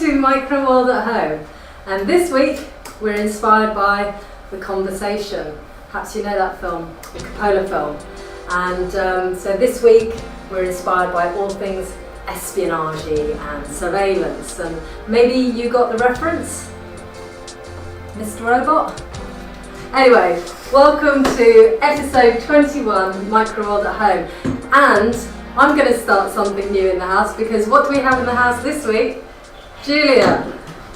to Microworld at Home, and this week we're inspired by The Conversation. Perhaps you know that film, the Coppola film. And so this week we're inspired by all things espionage and surveillance, and maybe you got the reference, Mr. Robot? Anyway, welcome to episode 21, Microworld at Home. And I'm going to start something new in the house, because what do we have in the house this week? Julia.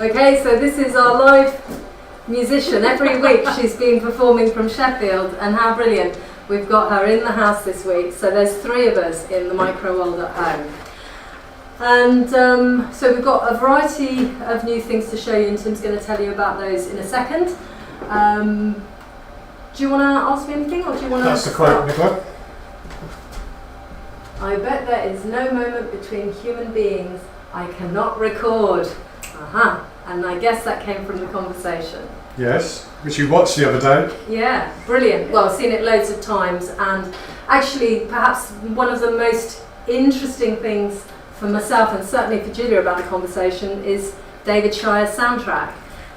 Okay, so this is our live musician. Every week she's been performing from Sheffield, and how brilliant. We've got her in the house this week, so there's 3 of us in the Microworld at Home. And so we've got a variety of new things to show you, and Tim's going to tell you about those in a second. Do you want to ask me anything, or do you want to... That's the quote, Nicola. I bet there is no moment between human beings I cannot record. And I guess that came from The Conversation. Yes, which you watched the other day. Yeah, brilliant. Well, I've seen it loads of times, and actually perhaps one of the most interesting things for myself, and certainly for Julia, about The Conversation is David Shire's soundtrack.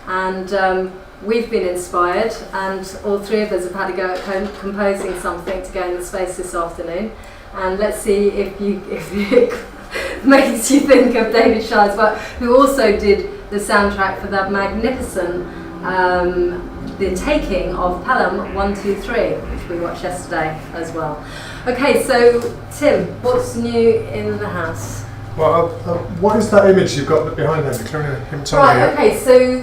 And we've been inspired, and all 3 of us have had to go at composing something to go in the space this afternoon. And let's see if it makes you think of David Shire's work, who also did the soundtrack for that magnificent The Taking of Pelham 123, which we watched yesterday as well. Okay, so Tim, what's new in the house? Well, what is that image you've got behind there? Him Right, okay, so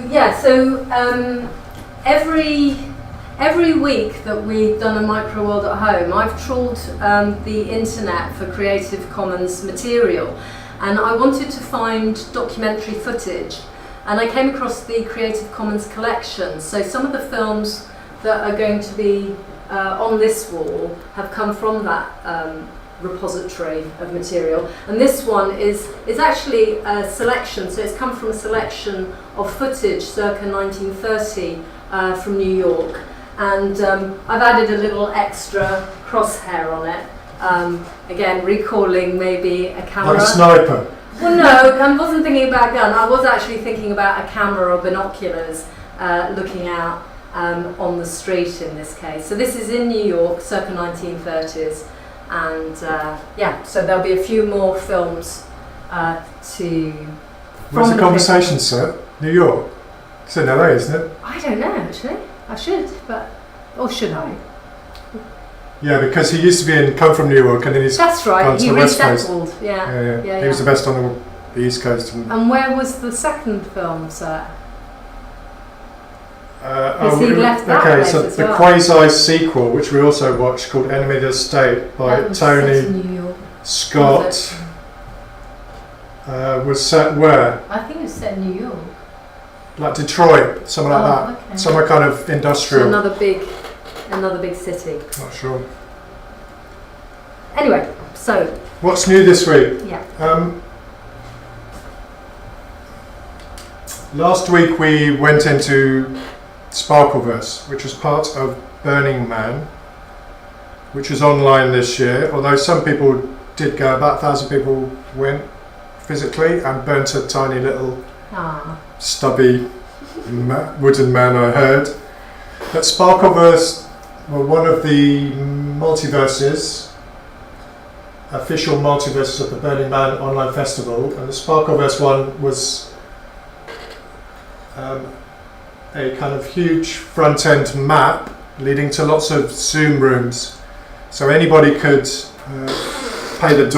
every week that we've done a Microworld at Home, I've trawled the internet for Creative Commons material, and I wanted to find documentary footage, and I came across the Creative Commons collection. So some of the films that are going to be on this wall have come from that repository of material, and this one is actually a selection, so it's come from a selection of footage circa 1930 from New York. And I've added a little extra crosshair on it, again recalling maybe a camera. Like a sniper? Well, no, I wasn't thinking about a gun. I was actually thinking about a camera or binoculars looking out on the street in this case. So this is in New York, circa 1930s, and so there'll be a few more films to... Where's The Conversation set? New York? It's in LA, isn't it? I don't know, actually. I should, or should I? Yeah, because he used to be Come From New York, and then he's That's right, gone to he the West Coast. resettled. Yeah. He was the best on the East Coast. And where was the second film set? Because he left that place so as the well. quasi-sequel, which we also watched, called Enemy of the State, by That was set Tony in New York. Scott, was set where? I think it was set in New York. Like Detroit, something like that. Okay. Somewhere kind of industrial. So another big city. Not sure. Anyway, so What's new this week? yeah. Last week we went into Sparkleverse, which was part of Burning Man, which was online this year, although some people did go. About 1,000 people went physically and burnt a tiny little stubby wooden man, I heard. But Sparkleverse were one of the multiverses, official multiverses of the Burning Man online festival, and the Sparkleverse one was a kind of huge front-end map leading to lots of Zoom rooms, so anybody could pay a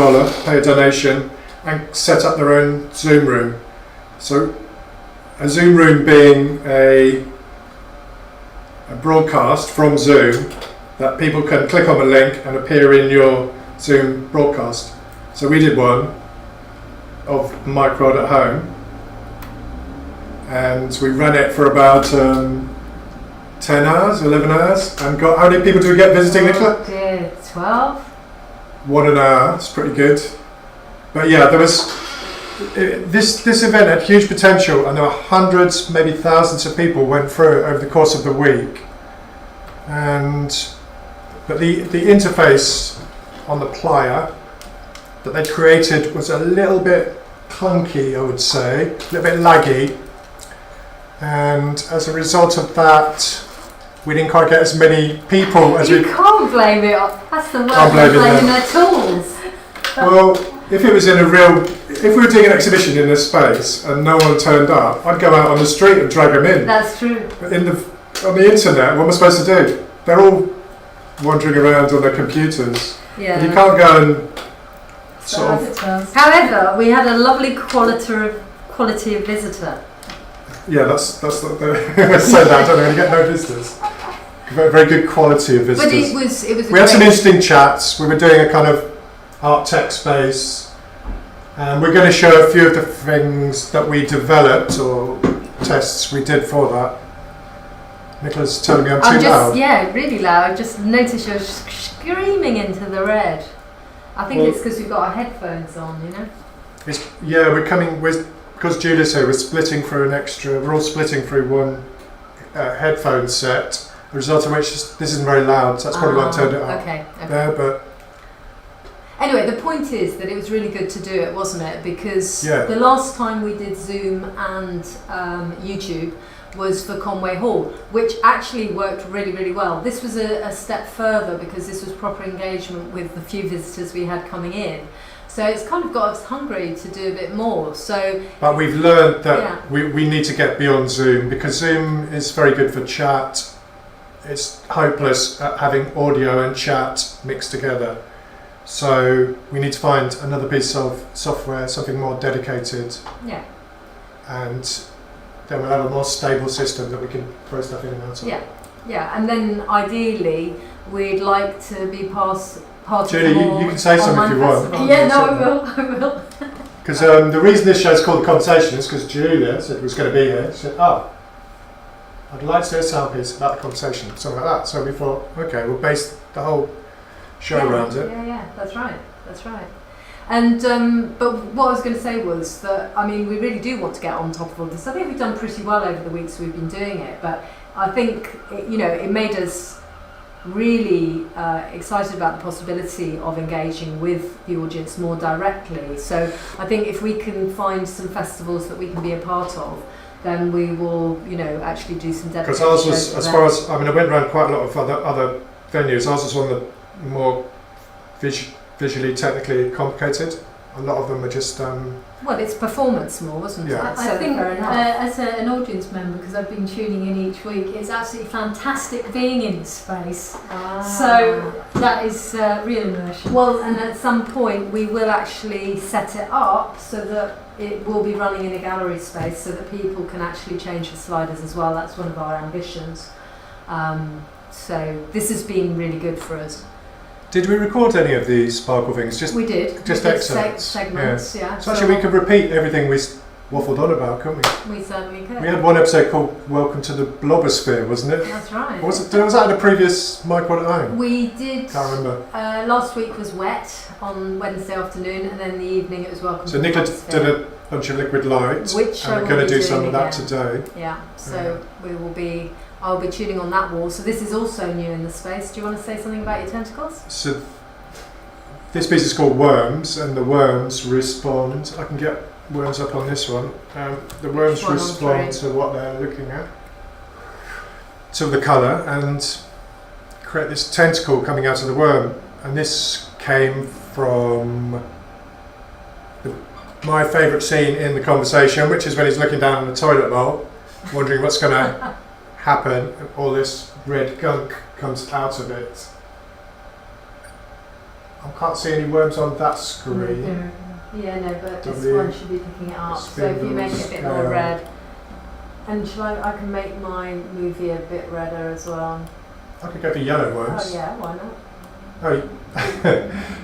donation and set up their own Zoom room. So a Zoom room being a broadcast from Zoom that people can click on a link and appear in your Zoom broadcast. So we did one of Microworld at Home, and we ran it for about 10 hours, 11 hours, and got... How many people do we get visiting, Nicola? 12. 1 an hour, it's pretty good. But yeah, there was... This event had huge potential, and there were hundreds, maybe thousands of people went through it over the course of the week. But the interface on the plier that they created was a little bit clunky, I would say, a little bit laggy. And as a result of that, we didn't quite get as many people as you can't blame it. That's the worst blaming their tools. Well, if it was if we were doing an exhibition in a space and no one turned up, I'd go out on the street and drag them in. That's true. But on the internet, what am I supposed to do? They're all wandering around on their computers. Yeah. And you can't go and sort of. However, we had a lovely quality of visitor. Yeah, that's not the say that. I don't know. You get no visitors. Very good quality of visitors. But it was. We had some interesting chats. We were doing a kind of art tech space, and we're going to show a few of the things that we developed or tests we did for that. Nicola's telling me I'm too loud. Yeah, really loud. I just noticed you're screaming into the red. I think it's because we've got our headphones on, you know. We're coming with. Because Julia's here, we're all splitting through one headphone set, the result of which this isn't very loud, so that's probably why I turned it up okay. there. But anyway, the point is that it was really good to do it, wasn't it? Because the last time we did Zoom and YouTube was for Conway Hall, which actually worked really, really well. This was a step further because this was proper engagement with the few visitors we had coming in. So it's kind of got us hungry to do a bit more. But we've learned that we need to get beyond Zoom, because Zoom is very good for chat. It's hopeless at having audio and chat mixed together. So we need to find another piece of software, something more dedicated. Yeah. And then we'll have a more stable system that we can throw stuff in and out of. Yeah. And then ideally we'd like to be part Julie, you can say something if you want. Yeah, no, I will. Because the reason this show is called The Conversation is because Julia said was going to be here. She said, I'd like to do a sound piece about the conversation, something like that. So we thought, okay, we'll base the whole show around it. Yeah, that's right. And but what I was going to say was that, I mean, we really do want to get on top of all this. I think we've done pretty well over the weeks we've been doing it, but I think, it made us really excited about the possibility of engaging with the audience more directly. So I think if we can find some festivals that we can be a part of, then we will, actually do some dedicated. Because ours was, as far as, I went around quite a lot of other venues. Ours was one of the more visually, technically complicated. A lot of them are just. Well, it's performance more, wasn't it? I think as an audience member, because I've been tuning in each week, it's absolutely fantastic being in space. So that is real immersion. Well, and at some point we will actually set it up so that it will be running in a gallery space, so that people can actually change the sliders as well. That's one of our ambitions. So this has been really good for us. Did we record any of these sparkle things? We did. Just excerpts. Segments, yeah. So actually we could repeat everything we waffled on about, couldn't we? We certainly could. We had one episode called Welcome to the Blobosphere, wasn't it? That's right. Was that in a previous Microworld at Home? We did. Can't remember. Last week was Wet on Wednesday afternoon, and then the evening it was Welcome to the Nicola Blobosphere. did a bunch of liquid light, which and we're going to do some of that today. Yeah, so I'll be tuning on that wall. So this is also new in the space. Do you want to say something about your tentacles? So this piece is called Worms, and the worms respond. I can get worms up on this one. The worms respond to what they're looking at, to the colour, and create this tentacle coming out of the worm. And this came from my favourite scene in The Conversation, which is when he's looking down in the toilet bowl, wondering what's going to happen, and all this red gunk comes out of it. I can't see any worms on that screen. Yeah, no, but this one should be picking it up. So if you make it a bit more red, and I can make my movie a bit redder as well. I could go for yellow worms. Oh yeah, why not? Oh.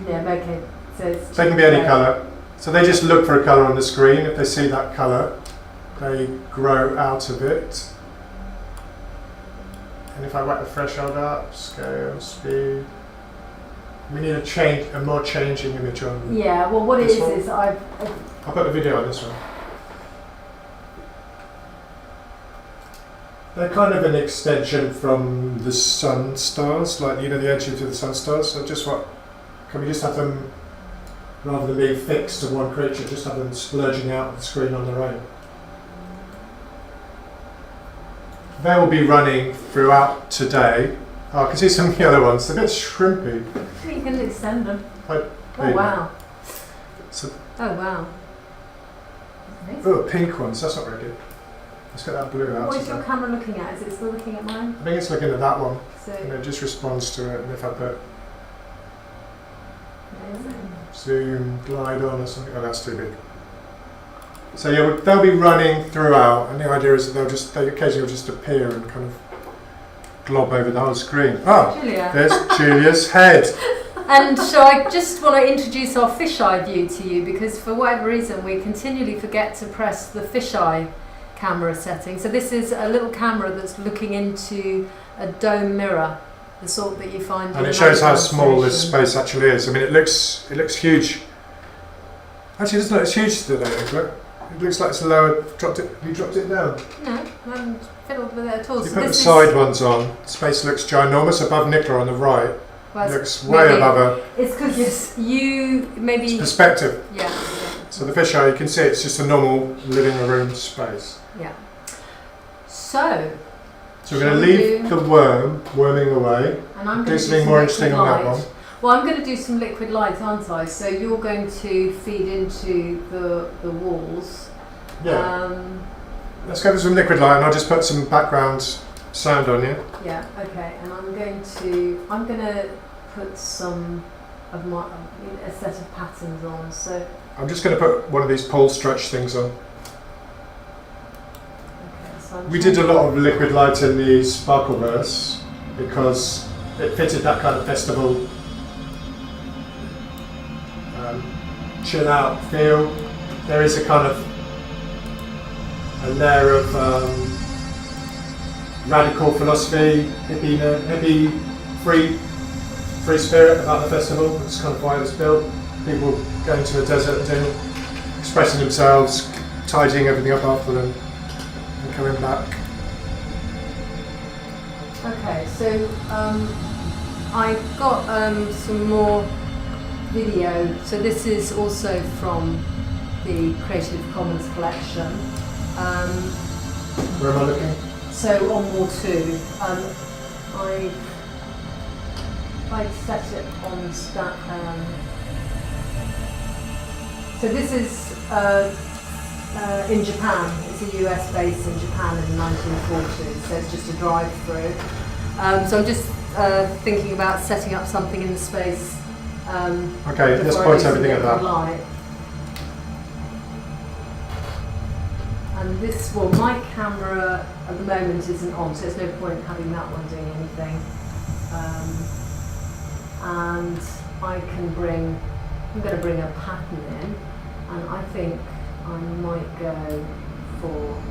Yeah, okay. So they can be any colour. So they just look for a colour on the screen. If they see that colour, they grow out of it. And if I whack the threshold up, scale, speed. We need a more changing image on. Yeah, well, what it is I'll put a video on this one. They're kind of an extension from the sun stars, like the edge of the sun stars. So can we just have them rather than being fixed to one creature, just have them splurging out of the screen on their own. They will be running throughout today. Oh, I can see some yellow ones, they're a bit shrimpy. You can extend them. Like, Oh wow. So, Oh wow. oh, pink ones, that's not very good. Let's get that blue out. What is your camera looking at? Is it still looking at mine? I think it's looking at that one, So, and it just responds to it, and if I put amazing. zoom, glide on or something, oh that's too big. So yeah, they'll be running throughout, and the idea is that they occasionally will just appear and kind of glob over the whole screen. Oh, Julia. there's Julia's head. And so I just want to introduce our fisheye view to you, because for whatever reason we continually forget to press the fisheye camera setting. So this is a little camera that's looking into a dome mirror, the sort that you find. And it shows how small this space actually is. I mean, it looks huge. Actually, it doesn't look as huge today. Look, it looks like it's lower. Have you dropped it down? No, I haven't fiddled with it at all. You So put the this side ones on. Space looks ginormous above Nicola on the right. well, It looks way above her. It's because you maybe. It's perspective. Yeah. So the fisheye, you can see it's just a normal living room space. Yeah. So So we're going to leave the worming away. and I'm Do going to something do more some interesting liquid on that light. one. Well, I'm going to do some liquid light, aren't I? So you're going to feed into the walls. Yeah. Let's go for some liquid light, and I'll just put some background sound on you. Yeah. Okay. And I'm going to put some of my a set of patterns on. So I'm just going to put one of these pole stretch things on. okay. So I'm We did a changing- lot of liquid light in the Sparkleverse because it fitted that kind of festival chill out feel. There is a kind of a layer of radical philosophy, hippie free spirit about the festival. That's kind of why it was built. People going to a desert and expressing themselves, tidying everything up after them, and coming back. Okay, so I've got some more video. So this is also from the Creative Commons collection. Where am I looking? So on wall 2, I've set it on stack. So this is in Japan. It's a US base in Japan in the 1940s. So it's just a drive-through. So I'm just thinking about setting up something in the space. Okay, let's before I point do some everything at liquid that. light. And this, well, my camera at the moment isn't on, so there's no point having that one doing anything. And I'm going to bring a pattern in, and I think I might go for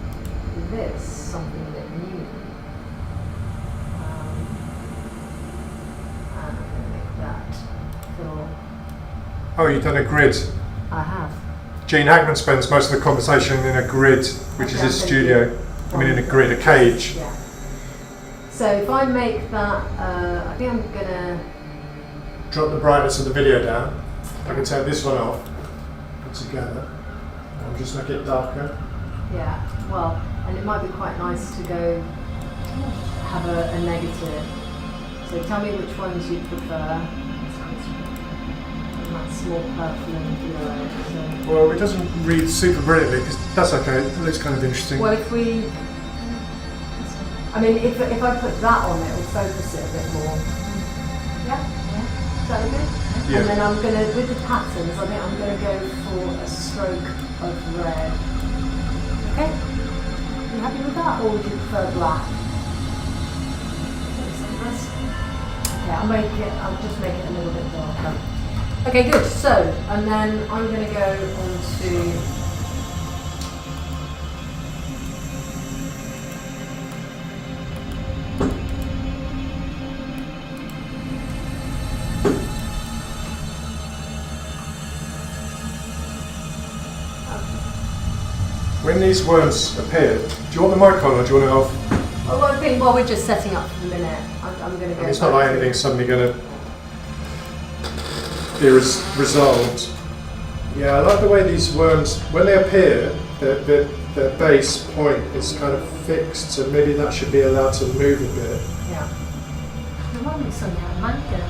this, something a bit new. And I'm going to make that fill. Oh, you've done a grid. I have. Gene Hackman spends most of the conversation in a grid, which is Okay, his I'm studio. I mean, in a grid, a cage. Yeah. So if I make that, I think I'm going to. Drop the brightness of the video down. I can take this one off, put together. I'll just make it darker. Yeah, well, and it might be quite nice to go have a negative. So tell me which ones you prefer. And that's more purple and yellow. So. Well, it doesn't read super brilliantly, because that's okay. It looks kind of interesting. Well, if we, I mean, if I put that on, it will focus it a bit more. Yeah. Is that okay? Yeah. And then I'm gonna, with the patterns, I think I'm gonna go for a stroke of red. Okay? You happy with that, or would you prefer black? Okay, I'll just make it a little bit darker. Okay, good. So, and then I'm gonna go on to When these worms appear, do you want the mic on or do you want it off? well, I think while we're just setting up for the minute, I'm going to go. I mean, it's not back like to- anything's suddenly going to be resolved. Yeah, I like the way these worms, when they appear, their base point is kind of fixed, so maybe that should be allowed to move a bit. Yeah. Non bisogna manca.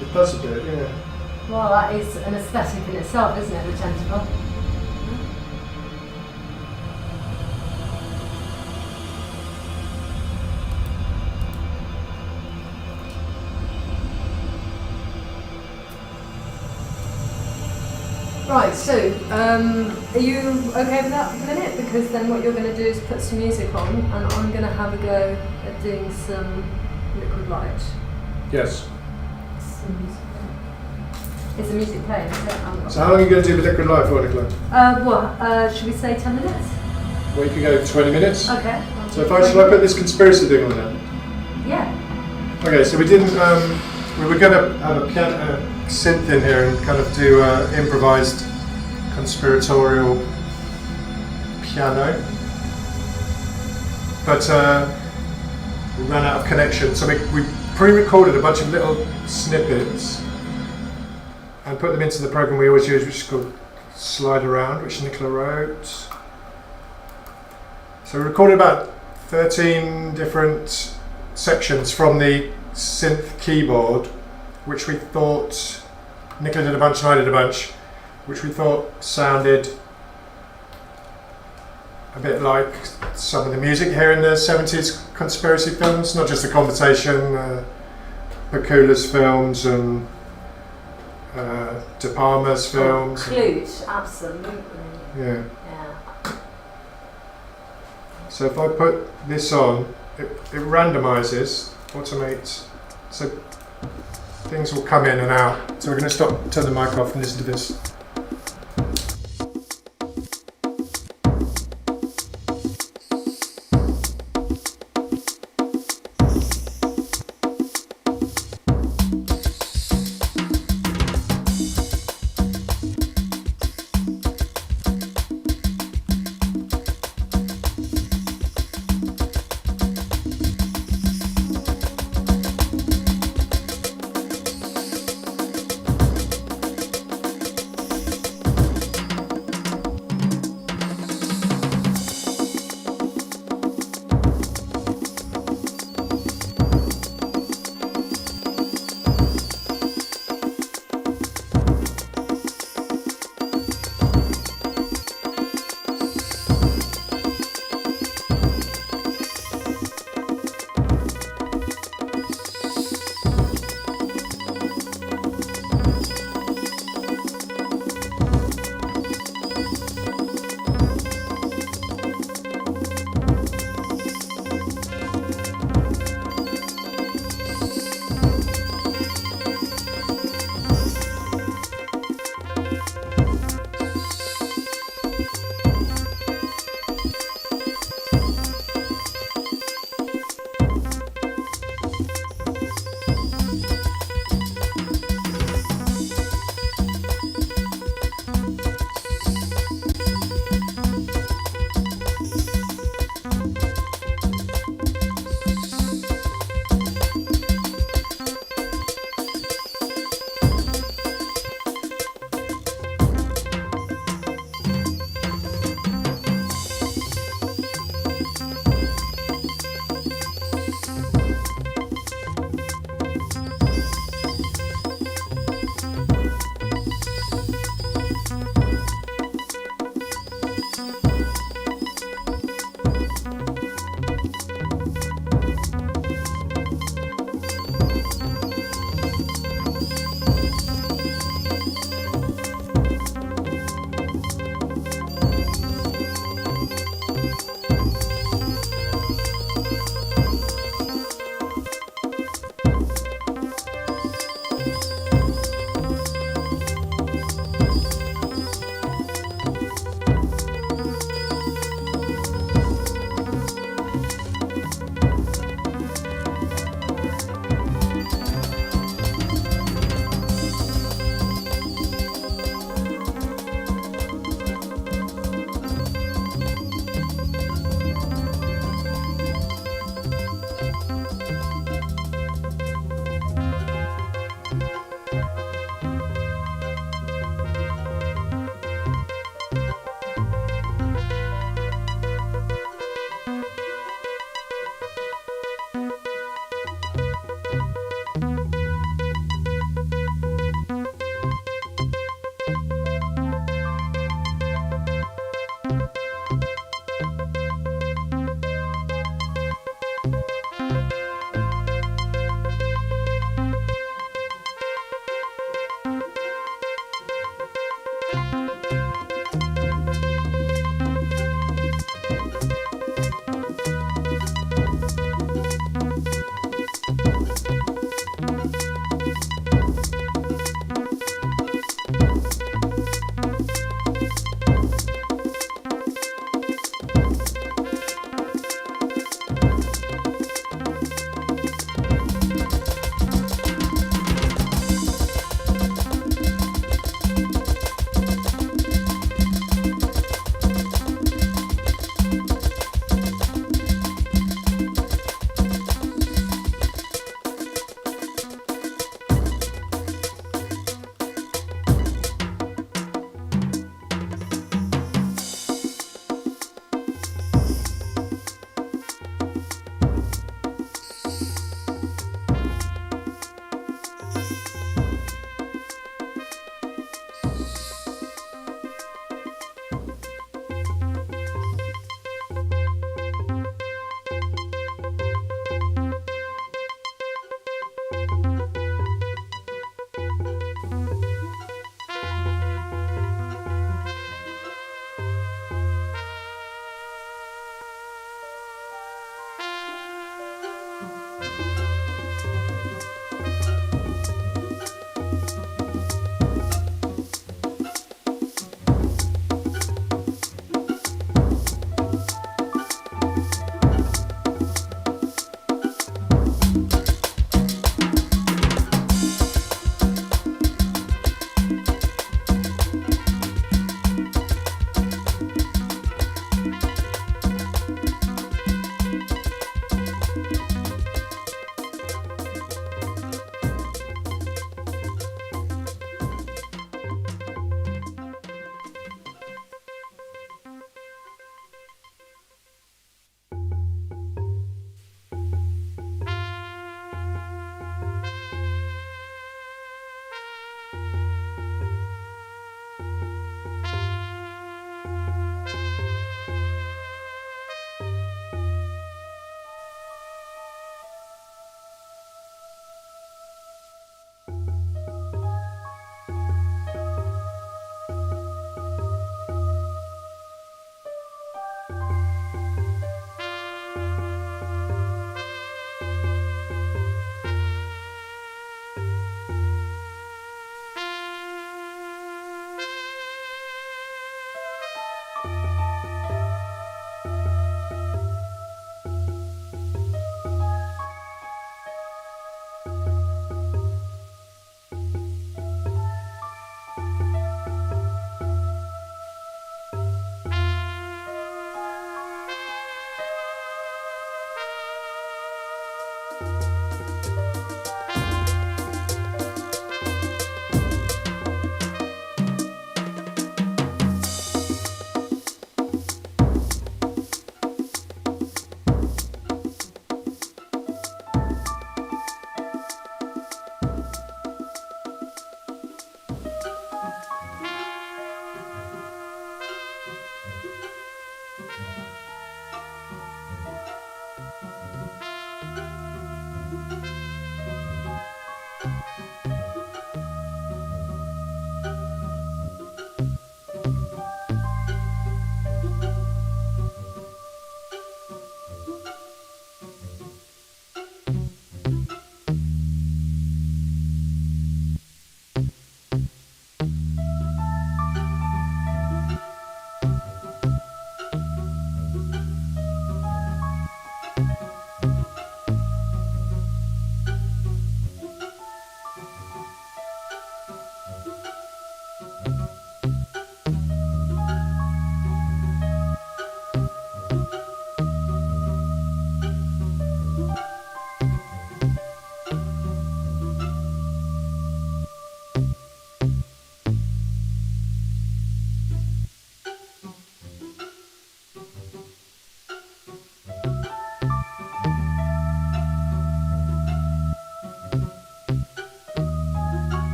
It does a bit, yeah. Well, that is an aesthetic in itself, isn't it, the tentacle? Right, so are you okay with that for a minute? Because then what you're going to do is put some music on, and I'm going to have a go at doing some liquid light. Yes. Some music. Is the music playing? Is it? So how long are you going to do the liquid light for, Nicola? Should we say 10 minutes? Well, you can go 20 minutes. Okay. So shall I put this conspiracy thing on there? Yeah. Okay, so we didn't, we were going to have a piano, synth in here and kind of do improvised conspiratorial piano, but we ran out of connection, so we pre-recorded a bunch of little snippets and put them into the program we always use, which is called Slide Around, which Nicola wrote. So we recorded about 13 different sections from the synth keyboard, which we thought, Nicola did a bunch and I did a bunch, which we thought sounded a bit like some of the music here in the 70s conspiracy films, not just The Conversation, Bakula's films and De Palma's films. Clute, absolutely. Yeah. Yeah. So if I put this on, it randomizes, automates, so things will come in and out. So we're going to turn the mic off and listen to this.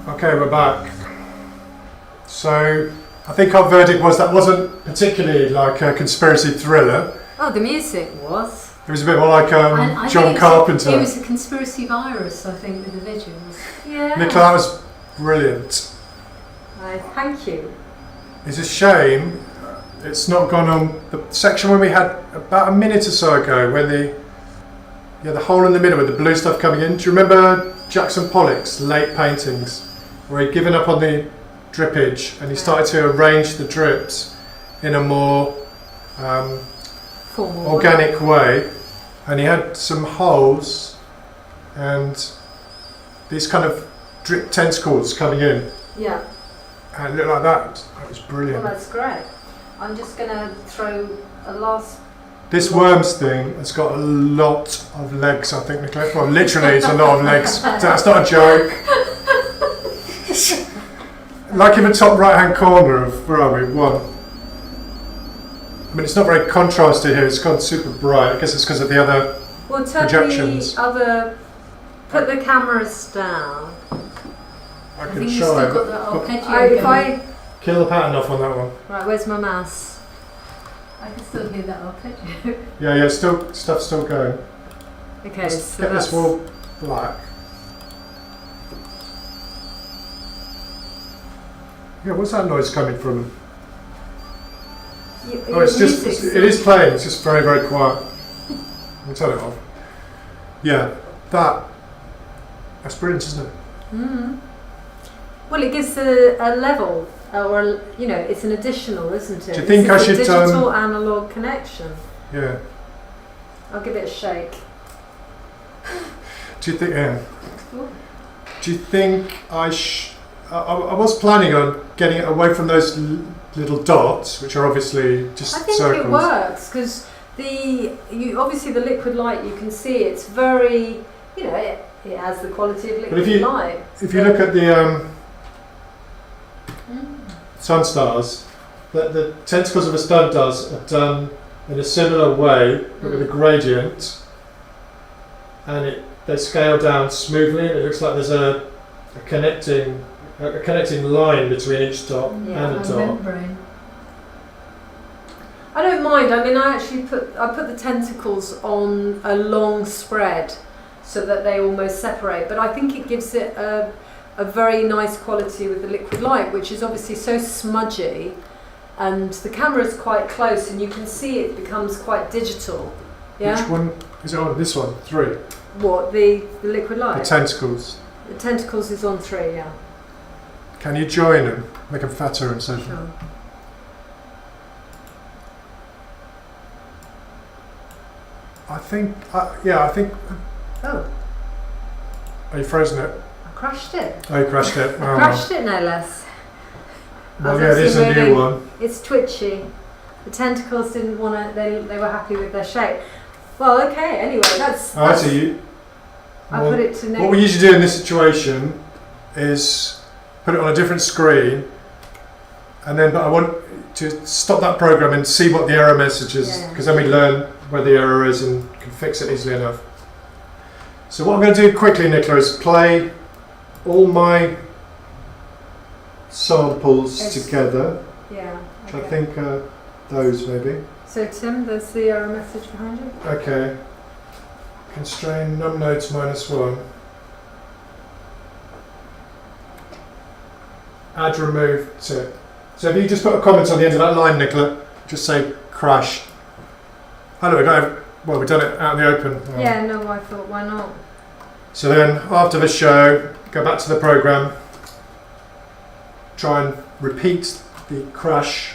Okay, we're back. So I think our verdict was that wasn't particularly like a conspiracy thriller. Oh, the music was. It was a bit more like I John think Carpenter. It was a conspiracy virus, I think, with the visuals. Yeah. Nicola, that was brilliant. Thank you. It's a shame it's not gone on the section when we had about a minute or so ago when the hole in the middle with the blue stuff coming in. Do you remember Jackson Pollock's late paintings where he'd given up on the drippage and he started to arrange the drips in a more Formal organic way, and he had some holes and these kind of drip tentacles coming in. Yeah. And it looked like that. That was brilliant. Well, that's great. I'm just going to throw a last. This worms thing has got a lot of legs, I think, Nicola. Well, literally, it's a lot of legs. That's not a joke. Like in the top right-hand corner of, where are we? One. I mean, it's not very contrasted here. It's gone super bright. I guess it's because of the other projections. Put the cameras down. I I can think you've try. still got that arpeggio. Kill the pattern off on that one. Right, where's my mouse? I can still hear that arpeggio. Yeah, stuff's still going. Okay, Let's so get that's this wall black. Yeah, what's that noise coming from? Oh, it's just, it is playing, it's just very, very quiet. I'll turn it off. Yeah, that's brilliant, isn't it? Mm. Well, it gives a level, or it's an additional, isn't it? Do you think I should, It's a digital analog connection. Yeah. I'll give it a shake. Do you think? Yeah. Do you think I was planning on getting it away from those little dots, which are obviously just I think circles. it works because obviously the liquid light, you can see it's very, it has the quality of liquid light. If you look at the sun stars, the tentacles of a stun stars are done in a similar way, but with a gradient, and they scale down smoothly. It looks like there's a connecting line between each dot and a dot. Membrane. I don't mind. I mean, I put the tentacles on a long spread so that they almost separate. But I think it gives it a very nice quality with the liquid light, which is obviously so smudgy, and the camera is quite close, and you can see it becomes quite digital. Yeah. Which one is it on? This one, 3. What, the liquid light? The tentacles. The tentacles is on 3, yeah. Can you join them? Make them fatter and so forth. Sure. I think. Oh, Are you frozen it? I crushed it. Oh, you crashed it. Oh. Crushed it, no less. Well, yeah, it is a new one. It's twitchy. The tentacles didn't want to. They were happy with their shape. Well, okay. Anyway, that's. I see you. I put it to. What we usually do in this situation is put it on a different screen, and then I want to stop that program and see what the error message is, because then we learn where the error is and can fix it easily enough. So what I'm going to do quickly, Nicola, is play all my samples together. Yeah. Which I think those maybe. So Tim, there's the error message behind you. Okay. Constrain num nodes -1. Add remove tip. So if you just put a comment on the end of that line, Nicola, just say crash. I know we've done it out in the open. Yeah, no, I thought, why not? So then after the show, go back to the program, try and repeat the crash.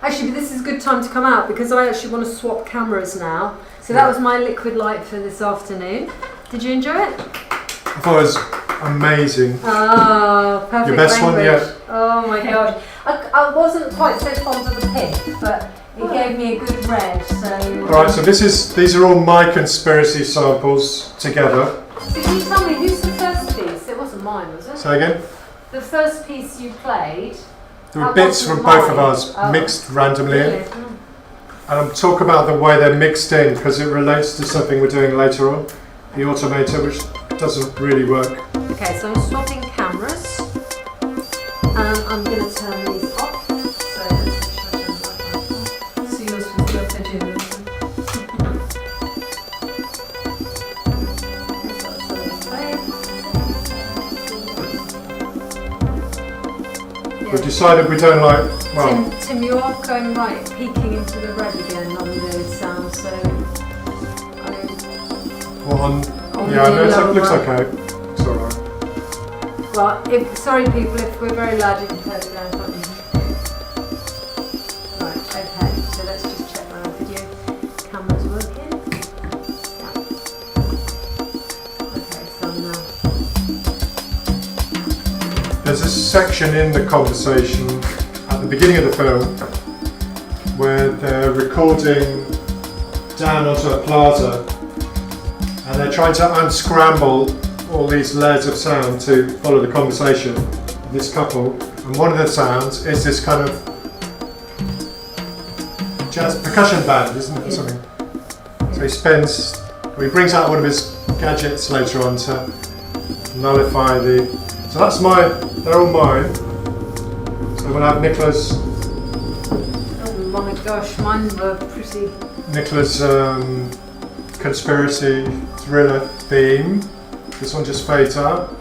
Actually, but this is a good time to come out because I actually want to swap cameras now. So that was my liquid light for this afternoon. Did you enjoy it? I thought it was amazing. Oh, perfect. Your best language. one yet? Oh my gosh. I wasn't quite so fond of the pink, but it gave me a good red. So. Alright, so these are all my conspiracy samples together. So can you tell me who's the first piece? It wasn't mine, was it? Say again? The first piece you played. There were bits from both of us mixed randomly in. Really? And I'll talk about the way they're mixed in because it relates to something we're doing later on, the automator, which doesn't really work. Okay, so I'm swapping cameras. I'm going to turn these off. So yours was the opinion. We've decided we don't like, well, Tim, you are going right, peeking into the red again on the sound, so I mean, well, on the lower it looks one. okay. It's alright. Well, sorry people, if we're very loud, you can turn it down, can't you? Right, okay, so let's just check my video camera's working. Yeah. Okay, so now. There's a section in the conversation at the beginning of the film where they're recording down onto a plaza and they're trying to unscramble all these layers of sound to follow the conversation of this couple, and one of the sounds is this kind of jazz percussion band, isn't it, or something? So he brings out one of his gadgets later on to nullify the, so that's they're all mine. So we'll have Nicola's Oh my gosh, mine were pretty. Nicola's conspiracy thriller theme. This one just fades out.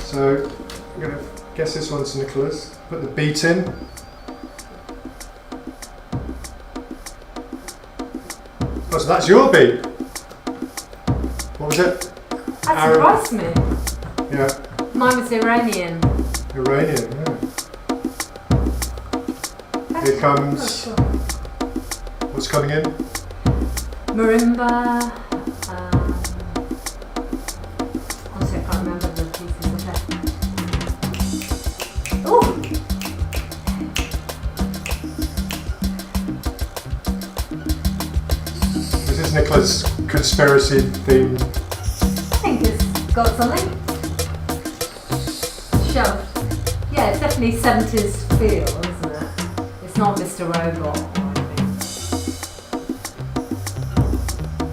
So I'm going to guess this one's Nicola's. Put the beat in. Oh, so that's your beat. What was it? That surprised me. Yeah, Mine was Iranian. Iranian. Yeah. Here comes. What's coming in? Marimba. Honestly, I can't remember the pieces of it. Oh! This is Nicola's conspiracy theme. I think it's got something. Shelf. Yeah, it's definitely 70s feel, isn't it? It's not Mr. Robot or anything.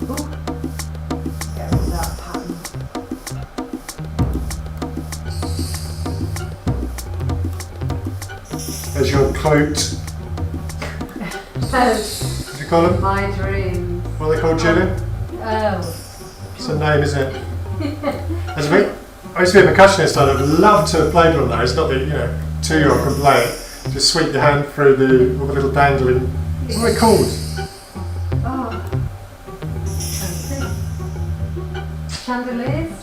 Ooh. Get rid of that pattern. There's your cloaked. Oh, What do you call them? my dreams. What are they called, Julia? Oh. It's a name, isn't it? I used to be a percussionist. I'd have loved to have played one of those. Not that, 2-year-old can play it. Just sweep your hand through all the little dangling. What are they called? Oh. Chandeliers?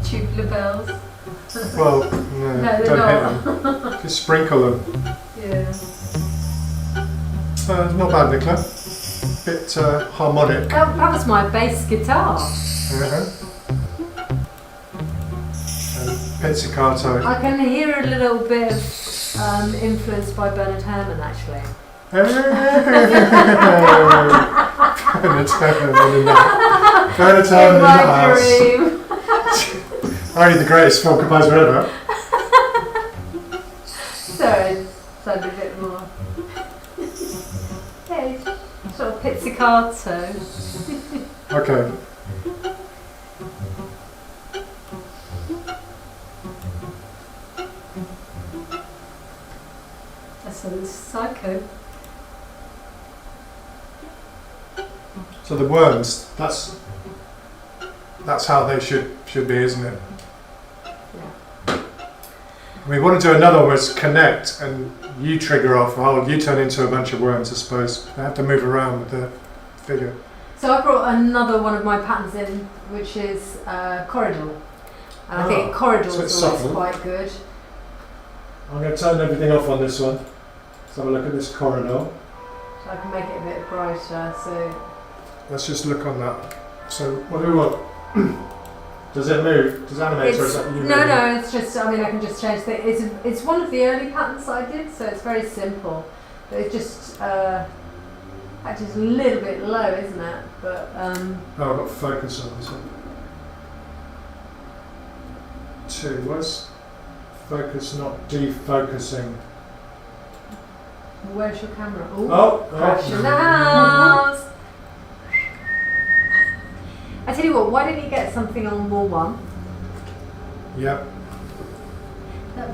Tubular bells? Well, No, no, they're don't hit not. them. Just sprinkle them. Yeah. Not bad, Nicola. Bit harmonic. That was my bass guitar. Uh-huh. And pizzicato. I can hear a little bit of influence by Bernard Herrmann actually. Bernard Herrmann in the In my house. dream. Only the greatest film composer ever. Sorry, sound a bit more. Yeah, sort of pizzicato. Okay. That sounds psycho. So the worms, that's how they should be, isn't it? Yeah. We want to do another one where it's connect and you trigger off, or you turn into a bunch of worms, I suppose. They have to move around with the figure. So I brought another one of my patterns in, which is corridor. And I think corridor so it's is always subtle. quite good. I'm going to turn everything off on this one. Let's have a look at this corridor. So I can make it a bit brighter. So Let's just look on that. So what do we want? Does it move? Does it animate, or is that you moving? no, it's just. I mean, I can just change the. It's one of the early patterns I did, so it's very simple. But it's just actually it's a little bit low, isn't it? But Oh, I've got focus on this one. 2. What's focus not defocusing? where's your camera? Ooh, Oh, crash in the house. I tell you what, why don't you get something on wall 1? Yep.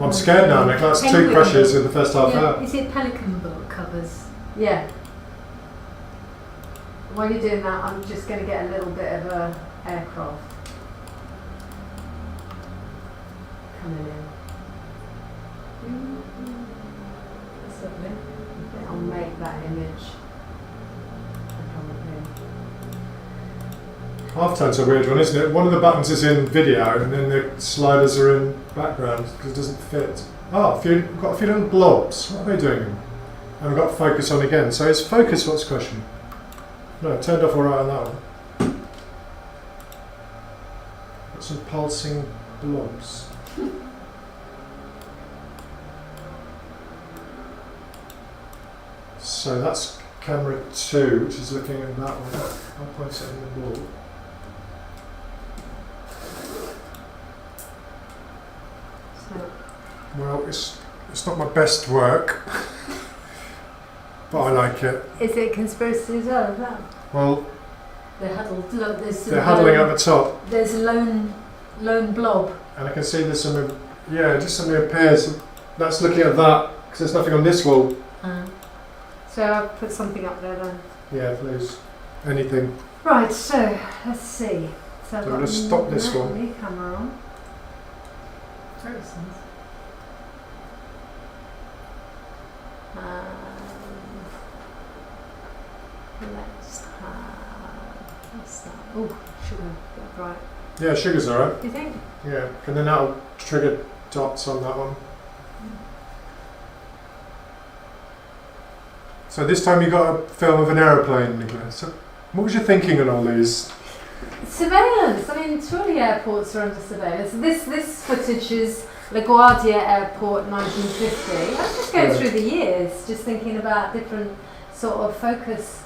I'm scared now, Nick. That's 2 Penguin crashes book. in the first half Yeah, hour. is it pelican book covers? Yeah. While you're doing that, I'm just going to get a little bit of a aircraft coming in. That's lovely. I think I'll make that image. Halftone's a weird one, isn't it? One of the buttons is in video, and then the sliders are in background because it doesn't fit. Oh, we've got a few little blobs. What are they doing? And we've got focus on again. So it's focus. What's the question? No, it turned off all right on that one. Got some pulsing blobs. So that's camera 2, which is looking at that one. I'll point it in the wall. Well, it's not my best work, but I like it. Is it conspiracy as well? Is that? Well, They're huddled. Look, there's they're huddling at the top, There's a lone blob. and I can see there's some. Yeah, just something appears. That's looking at that because there's nothing on this wall. So I'll put something up there then. Yeah, please. Anything. Right. So let's see. So I've So got we'll just stop this one. new camera on. Very nice. Let's have. What's that? Oh, sugar. Get bright. Yeah, sugar's alright. Do you think? Yeah, and then that'll trigger dots on that one. So this time you got a film of an aeroplane, Nicola. So what was you thinking on all these? Surveillance. I mean, surely airports are under surveillance. This footage is LaGuardia Airport, 1950. I was just going through the years, just thinking about different sort of focus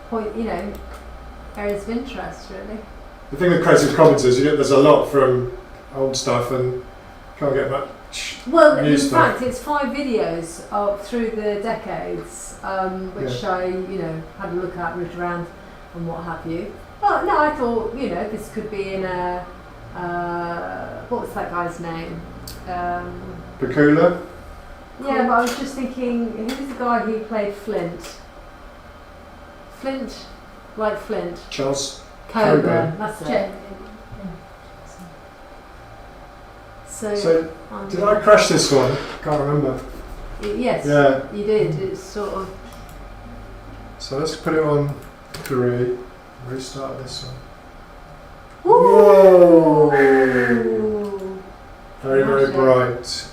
point, areas of interest, really. The thing with Creative Commons is there's a lot from old stuff and can't get much Well, new in stuff. fact, it's 5 videos through the decades, which I, had a look at, moved around, and what have you. But no, I thought, this could be in a. What was that guy's name? Bakula? Yeah, but I was just thinking, who was the guy who played Flint? Flint, like Flint. Charles Coburn, Coburn. that's it. So, did I crash this one? Can't remember. Yes, Yeah. you did. It's sort of. So let's put it on 3. Restart this one. Whoa! Very, very bright.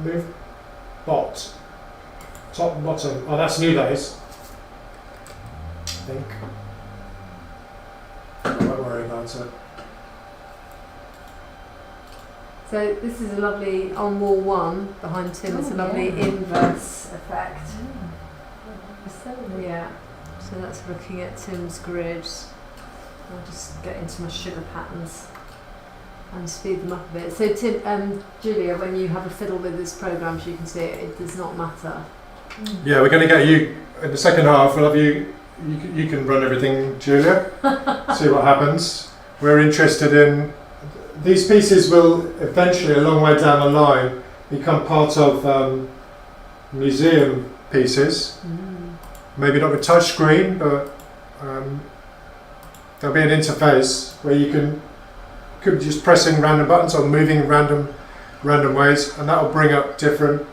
Move bot. Top and bottom. Oh, that's new, that is. I think. Don't worry about it. So this is a lovely on wall 1 behind Tim. It's a lovely inverse effect. Yeah. So that's looking at Tim's grid. I'll just get into my sugar patterns and speed them up a bit. So Tim, Julia, when you have a fiddle with this program, as you can see, it does not matter. Yeah, we're going to get you in the second half. We'll have you. You can run everything, Julia. See what happens. We're interested in these pieces. Will eventually, a long way down the line, become part of museum pieces. Maybe not with touchscreen, but there'll be an interface where you could be just pressing random buttons or moving in random ways, and that will bring up different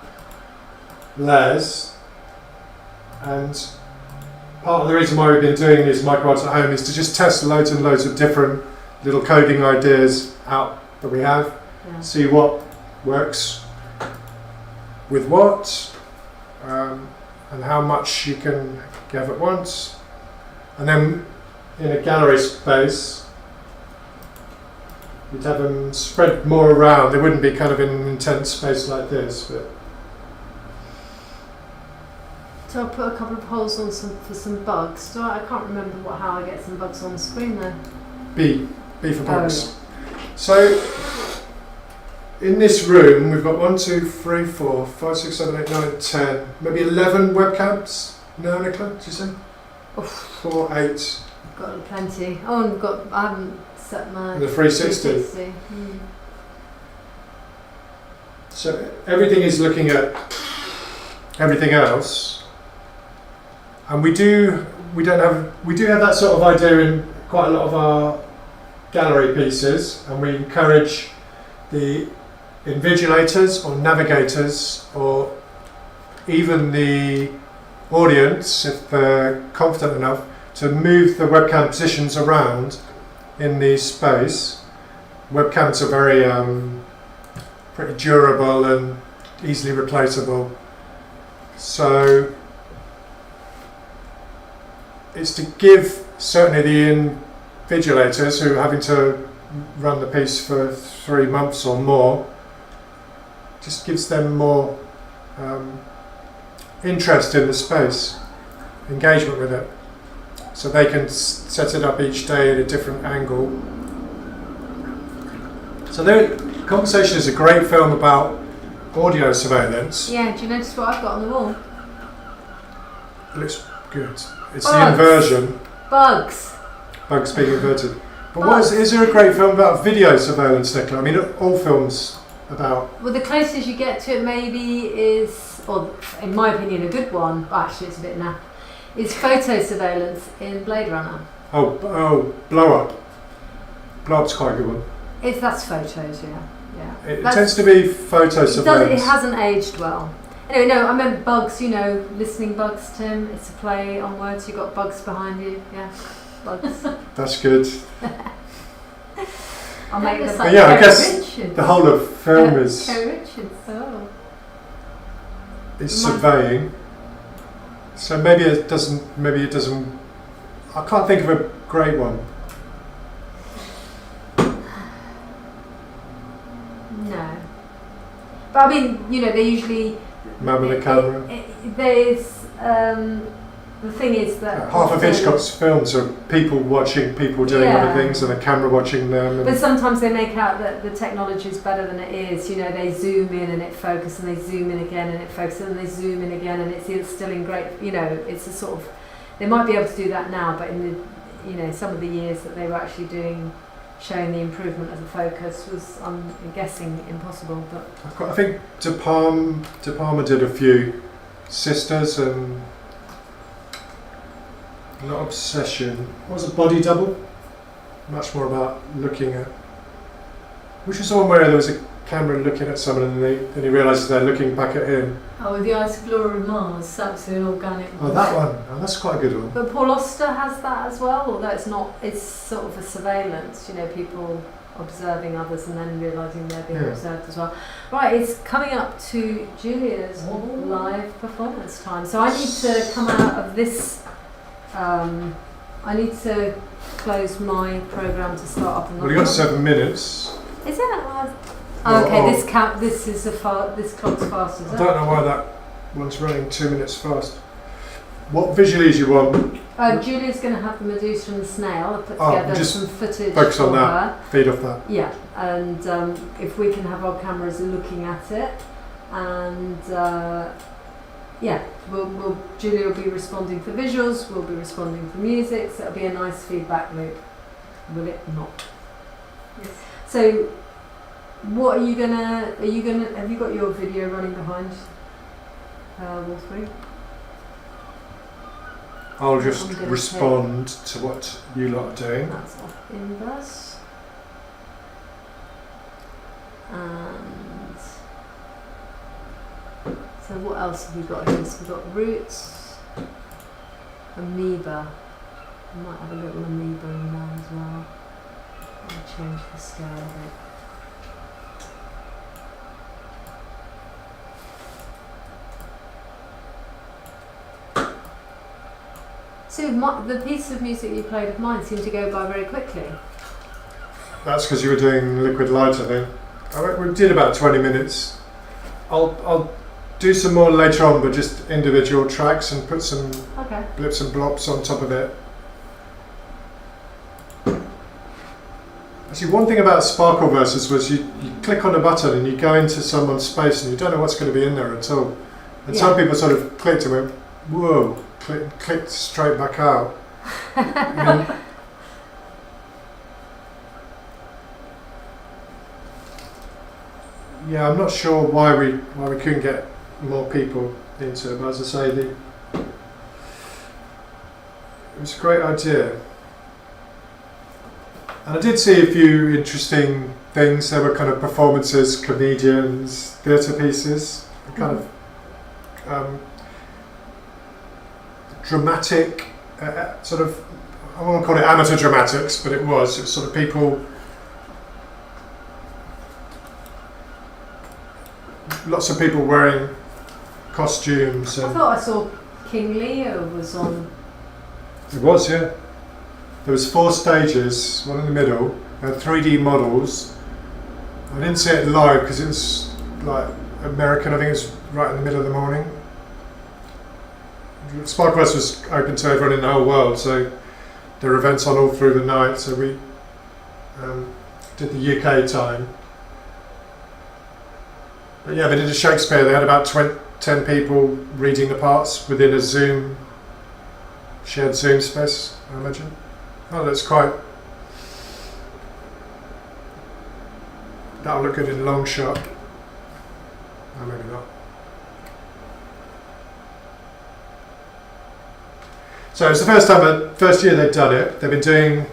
layers. And part of the reason why we've been doing these Microworlds at home is to just test loads and loads of different little coding ideas out that we have, see what works with what, and how much you can give at once. And then in a gallery space, you'd have them spread more around. They wouldn't be kind of in an intense space like this. But So I'll put a couple of holes on for some bugs. So I can't remember how I get some bugs on the screen though. B for bugs. So in this room we've got 1, 2, 3, 4, 5, 6, 7, 8, 9, 10, maybe 11 webcams. No, Nicola, did you say? 4, 8, Got plenty. Oh, and I haven't set my The 360. 360. So everything is looking at everything else, and we do have that sort of idea in quite a lot of our gallery pieces, and we encourage the invigilators or navigators or even the audience, if they're confident enough, to move the webcam positions around in the space. Webcams are very pretty durable and easily replaceable, so it's to give certainly the invigilators who are having to run the piece for 3 months or more, just gives them more interest in the space, engagement with it, so they can set it up each day at a different angle. So Conversation is a great film about audio surveillance. Yeah, do you notice what I've got on the wall? It looks good. It's Bugs. the inversion. Bugs. Bugs being inverted. But Bugs. is there a great film about video surveillance, Nicola? I mean, all films about... Well, the closest you get to it maybe is, or in my opinion, a good one, actually it's a bit naff, is photo surveillance in Blade Runner. Oh, Blow Up. Blow Up's quite a good one. That's photos, yeah. It tends to be photo surveillance. It hasn't aged well. Anyway, no, I meant bugs, listening bugs, Tim. It's a play on words. You've got bugs behind you. Yeah, bugs. That's good. I'll make this But yeah, I guess the whole of film is surveying. So maybe it doesn't. I can't think of a great one. No. But I mean, they usually... Man with a camera. There's... the thing is that... Half of Hitchcock's films are people watching people doing other things and a camera watching them. But sometimes they make out that the technology is better than it is. They zoom in and it focuses, and they zoom in again and it focuses, and they zoom in again, and it's still in great... it's a sort of... They might be able to do that now, but in the... some of the years that they were actually showing the improvement of the focus was, I'm guessing, impossible. But I think De Palma did a few Sisters and not Obsession. What was it? Body Double? Much more about looking at. Which was the one where there was a camera looking at someone and then he realises they're looking back at him. Oh, with the Explorer of Mars, that's an organic. Oh, that one. Oh, that's quite a good one. But Paul Auster has that as well, although it's not. It's sort of a surveillance. People observing others and then realising they're being observed as well. Right, it's coming up to Julia's live performance time. So I need to come out of this. I need to close my programme to start up. Well, you got 7 minutes. Is it? Okay, this clock's fast. I don't know why that one's running 2 minutes fast. What visually do you want? Julia's going to have the Medusa and the snail. I've put together just some footage focus on for that. her. Feed off that. Yeah, and if we can have our cameras looking at it, and Julia will be responding for visuals, we'll be responding for music, so it'll be a nice feedback loop. Will it not? Yes. So, what are you gonna? Have you got your video running behind wall 3? I'll just respond to what you lot are doing. That's off inverse. And so what else have we got here? So we've got roots, amoeba. I might have a little amoeba in there as well. I'll change the scale a bit. So the piece of music you played of mine seemed to go by very quickly. That's because you were doing liquid light, I think. We did about 20 minutes. I'll do some more later on, but just individual tracks and put some blips and blops on top of it. Actually, one thing about Sparkle Versus was you click on a button and you go into someone's space and you don't know what's going to be in there at all. And some people sort of clicked and went, whoa, clicked straight back out. I mean, yeah, I'm not sure why we couldn't get more people into it. But as I say, it was a great idea. And I did see a few interesting things. There were kind of performances, comedians, theatre pieces, kind of dramatic, sort of, I won't call it amateur dramatics, but it was sort of people, lots of people wearing costumes. I thought I saw King Leo was on. It was, yeah. There was 4 stages, one in the middle. There were 3D models. I didn't see it live because it was like American. I think it was right in the middle of the morning. Sparkfest was open to everyone in the whole world, so there were events on all through the night. So we did the UK time. But yeah, they did a Shakespeare. They had about 10 people reading the parts within a shared Zoom space, I imagine. Oh, that's quite. That'll look good in long shot. Oh, maybe not. So it's the first year they've done it. They've been doing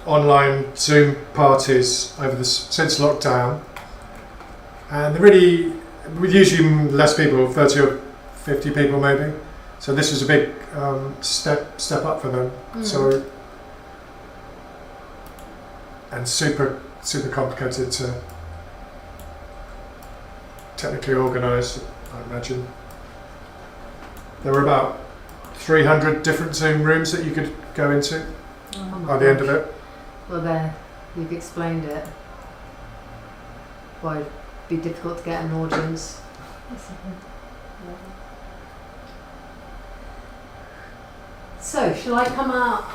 online Zoom parties since lockdown, and they're really, with usually less people, 30 or 50 people maybe. So this was a big step up for them. So, and super complicated to technically organise, I imagine. There were about 300 different Zoom rooms that you could go into by the end of it. Well, there, you've explained it. Why it'd be difficult to get an audience. So, shall I come out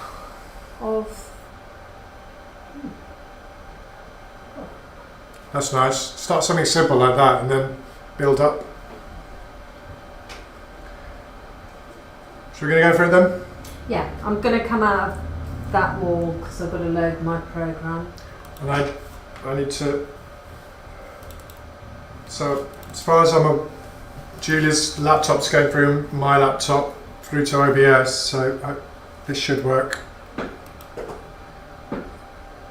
of... That's nice. Start something simple like that and then build up. So we're going to go for it then? Yeah, I'm going to come out of that wall because I've got to load my programme. And I need to... So as far as Julia's laptop's going through my laptop through to OBS, so this should work.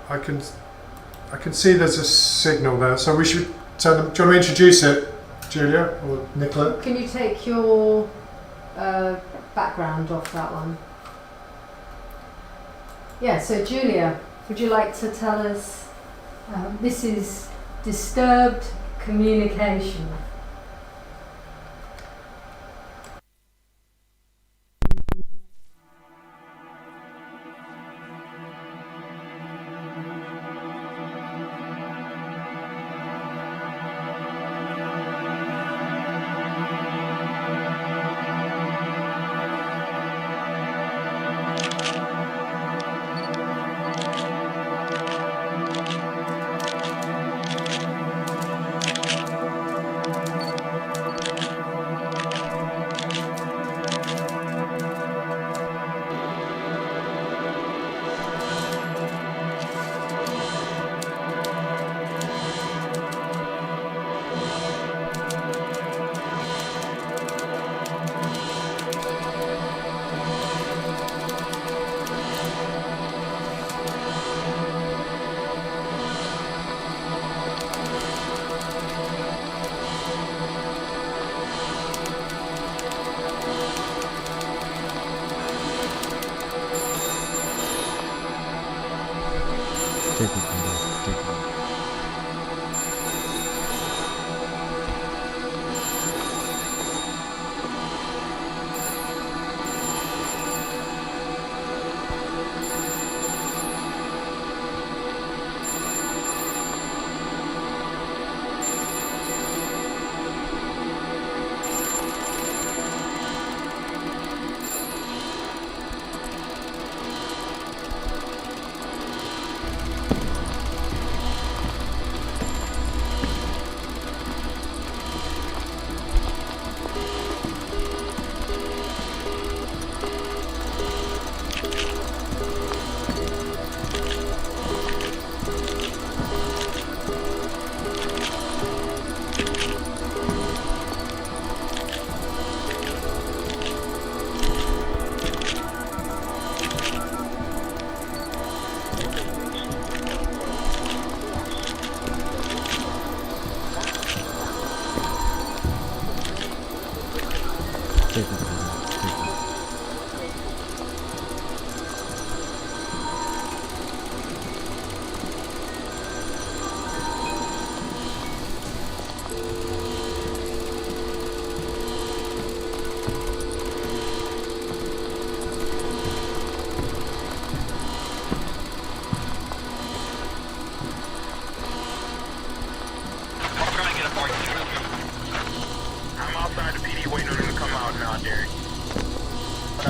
I can see there's a signal there, so we should turn them. Do you want to introduce it, Julia or Nicola? Can you take your background off that one? Yeah, so Julia, would you like to tell us, this is disturbed communication.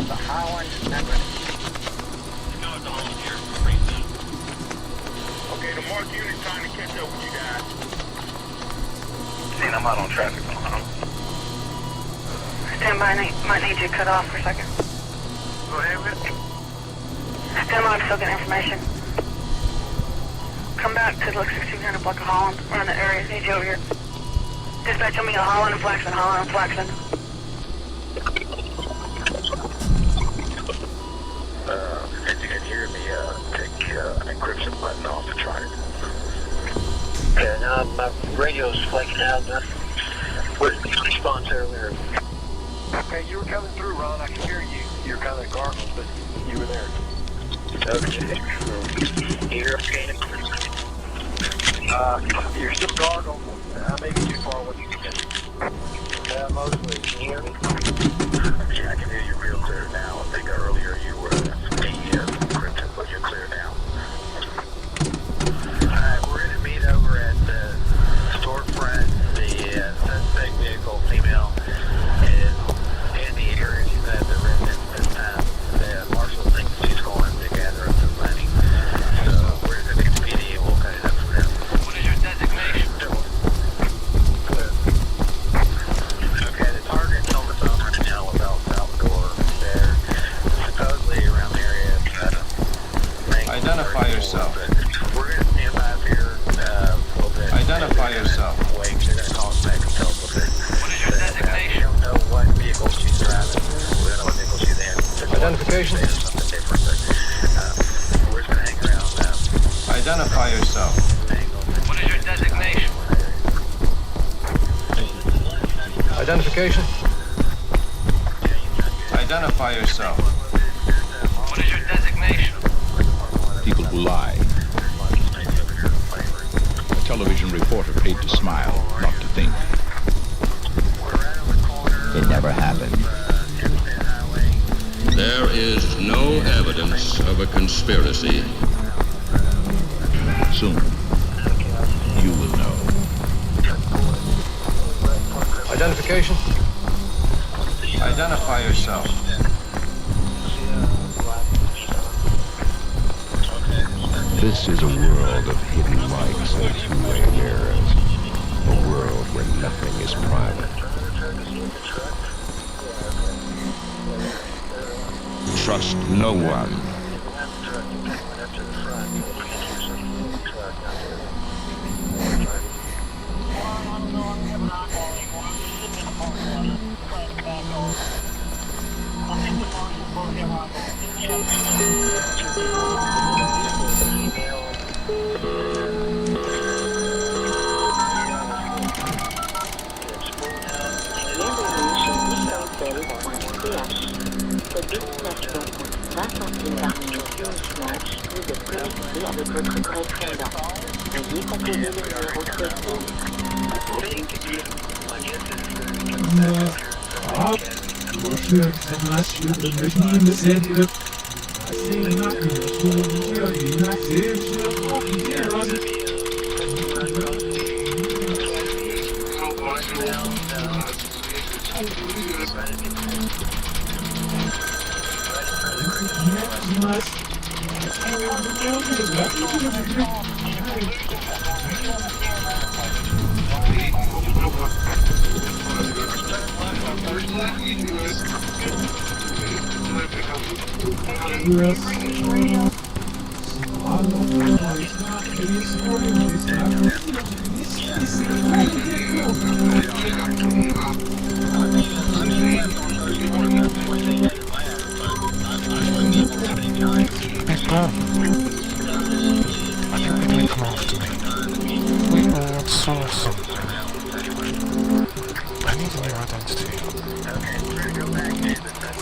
the Highland number. No, it's all in here. Pretty soon. Okay, the mark unit trying to catch up with you guys. See, I'm out on traffic. Stand by, might need you cut off for a second. Go ahead with it. Stand by, I'm still getting information. Come back to look 1600 block of Holland. We're in the area, need you over here. Dispatch on me, Holland and Flaxman, Holland and Flaxman. If you can hear me, take an encryption button off and try it. Okay, now my radio's flaking out. What did you respond to earlier? Okay, you were coming through, Ron. I can hear you. You're kind of garbled, but you were there. Okay. You're okay. You're still gargled. I may be too far away. Mostly. Can you hear me? Yeah, I can hear you real clear now. I think earlier you were encrypted, but you're clear now. Alright, we're going to meet over at the storefront. The suspect vehicle, female, is in the area. She's at the residence this time. The marshal thinks she's going to gather up some money. So we're going to PD and we'll cut it up from there. What is your designation? Okay, the target's on the phone right now with El Salvador. They're supposedly around the area. Identify yourself. We're going to stand by up here a little bit. Identify yourself. Wait, they're going to call us back and tell us what they're What is your We designation? don't know what vehicle she's driving. We don't know what vehicle she's in. Identification? Something different, but we're just going to hang around. Identify yourself. What is your designation? Identification? Identify yourself. What is your designation? People who lie. A television reporter paid to smile, not to think. It never happened. There is no evidence of a conspiracy. Soon, you will know. Identification? Identify yourself. This is a world of hidden lights and two-way mirrors. A world where nothing is private. Trust no one. Cette destination coûte 20 centimes par minute uniquement si vous êtes connecté avec votre correspondant. Veuillez composer le numéro souhaité.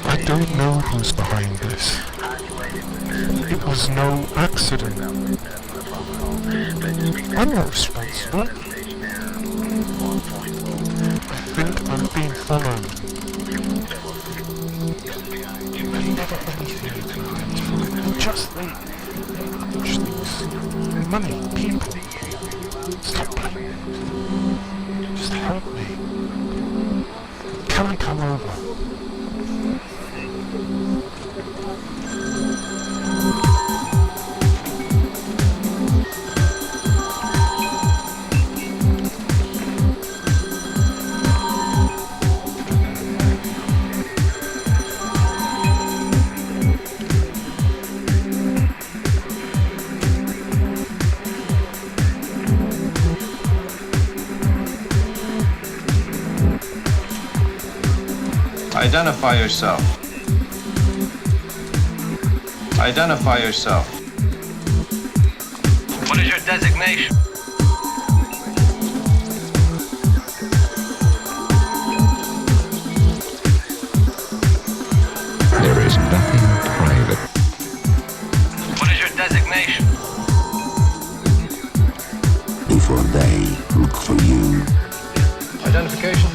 I don't know who's behind this. It was no accident. I'm not responsible. I think I'm being followed. Never anything you can identify. Just things. Money, people. Stop playing. Just help me. Can I come over? Identify yourself. Identify yourself. What is your designation? There is nothing private. What is your designation? Before they look for you. Identification.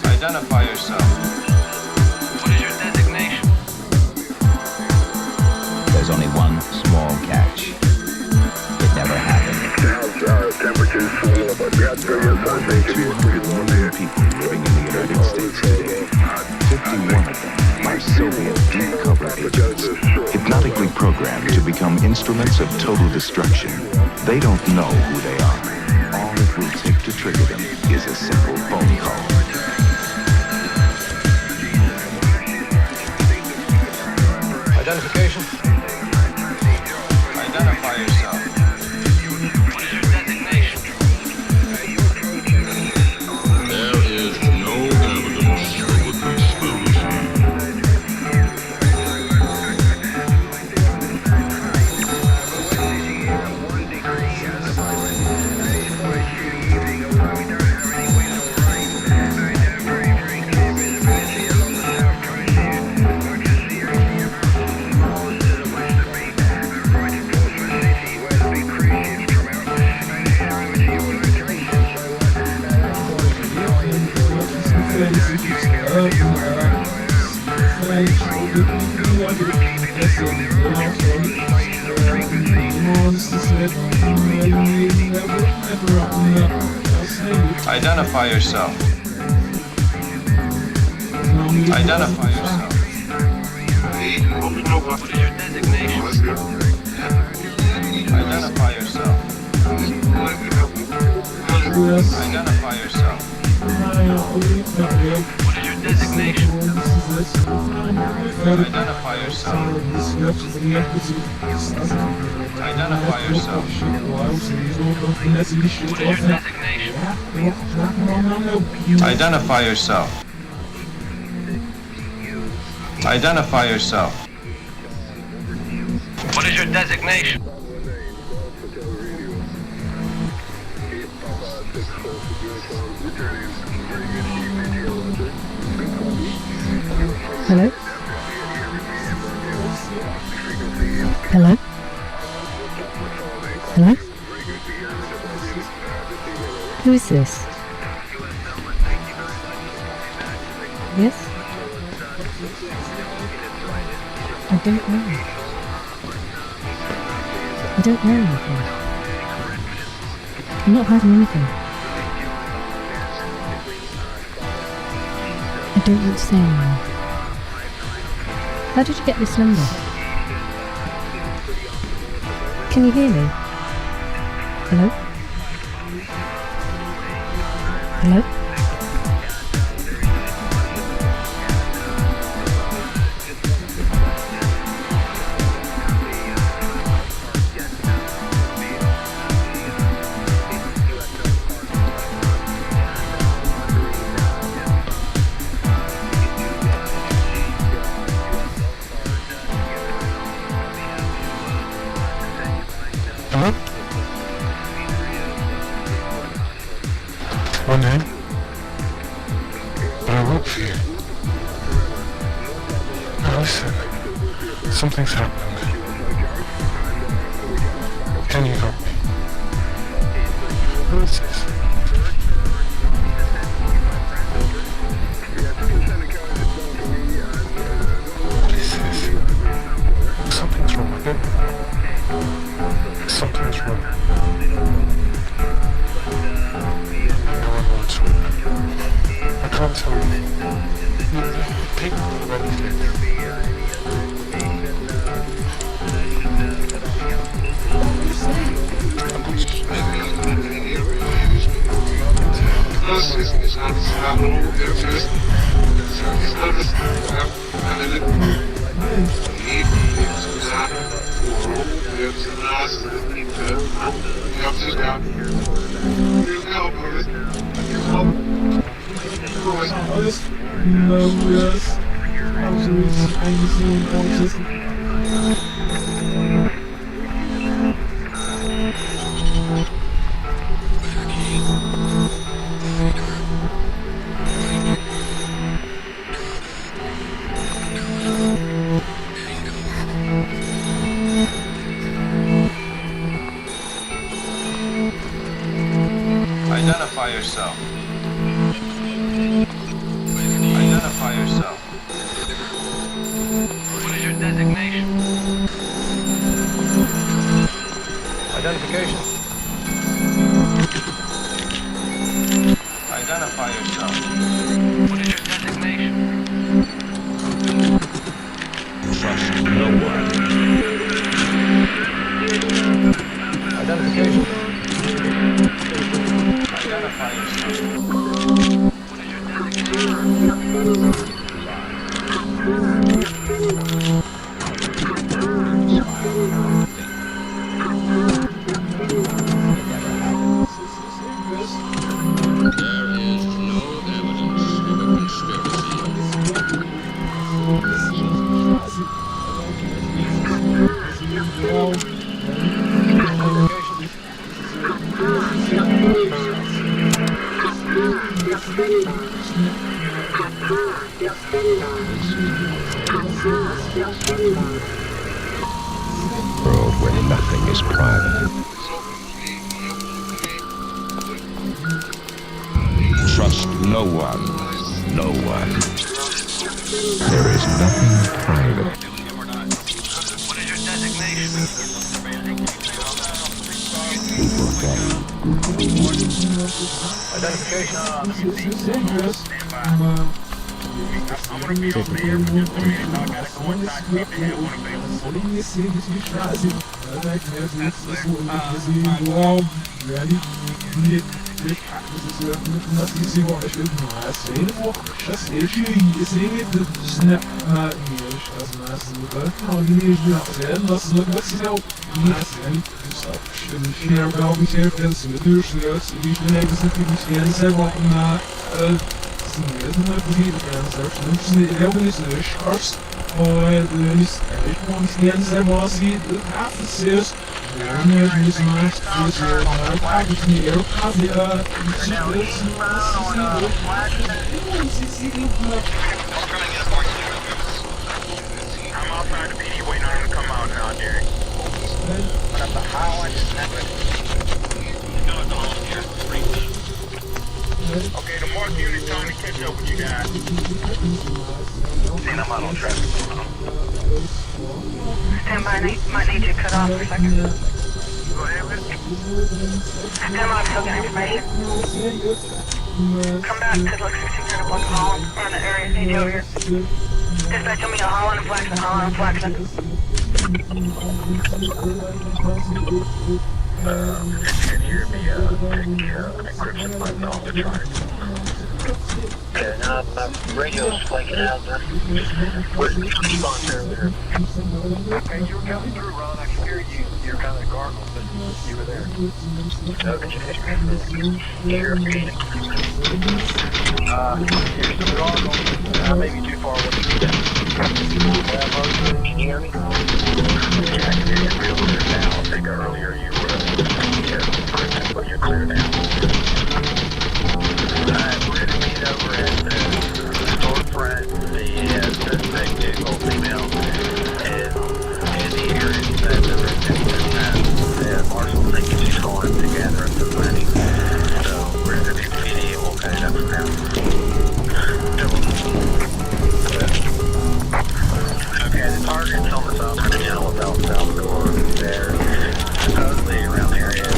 Identify yourself. What is your designation? There's only one small catch. It never happened. Temperatures full of a death People living in the United States today. 51 of them are Soviet deep cover agents, hypnotically programmed to become instruments of total destruction. They don't know who they are. All it will take to trigger them is a simple phone call. Identification. Identify yourself. What is your designation? There is no evidence of a conspiracy. Identify yourself. Identify yourself. What is your designation? Identify yourself. Identify yourself. What is your designation? Identify yourself. Identify yourself. What is your designation? Identify yourself. Identify yourself. What is your designation? Hello? Hello? Hello? Who is this? Yes? I don't know. I don't know anything. I'm not hiding anything. I don't want to say anymore. How did you get this number? Can you hear me? Hello? Hello? Hello? My name? But I work for you. Now listen, something's happened. Can you help me? Who is this? What is this? Something's wrong with it. Something's wrong. No one wants me. I can't tell you. People are ready to Identify yourself. Identify yourself. What is your designation? Identification. Identify yourself. What is your designation? Trust no one. Identification. Identify yourself. What is your There is no evidence of a World where nothing is private. Trust no one. No one. There is nothing private. What is your designation? I'm gonna be over here for just a minute. I gotta go inside and see if they have one I'm outside the PD waiting on him to come out now, Derek. But at the highlight is nothing. Okay, the mark unit trying to catch up with you guys. And I'm out on traffic. Stand by, might need you cut off for a second. Go ahead with it. Stand by, still getting information. Come back to look 1600 block of Holland, or in the area, need you over here. Dispatch, you'll meet a Holland and Flaxman, Holland and Flaxman. Can you hear me take encryption button off the chart? Okay, now my radio's flaking out. Where's the response earlier? Okay, you were coming through, Ron. I could hear you. You're kind of gargled, but you were there. Okay. Here, repeating. Here's some gargle. Maybe too far away. Can you hear me? Yeah, I can hear you real clear now. I think earlier you were encrypted, but you're clear now. We're going to meet over at the storefront. The suspect vehicle female is in the area that the resident the marshal thinks she's going to gather up the money. So we're in the PD and we'll cut it up from there. Okay, the target's on the south of the channel of El Salvador. They're supposedly around the area of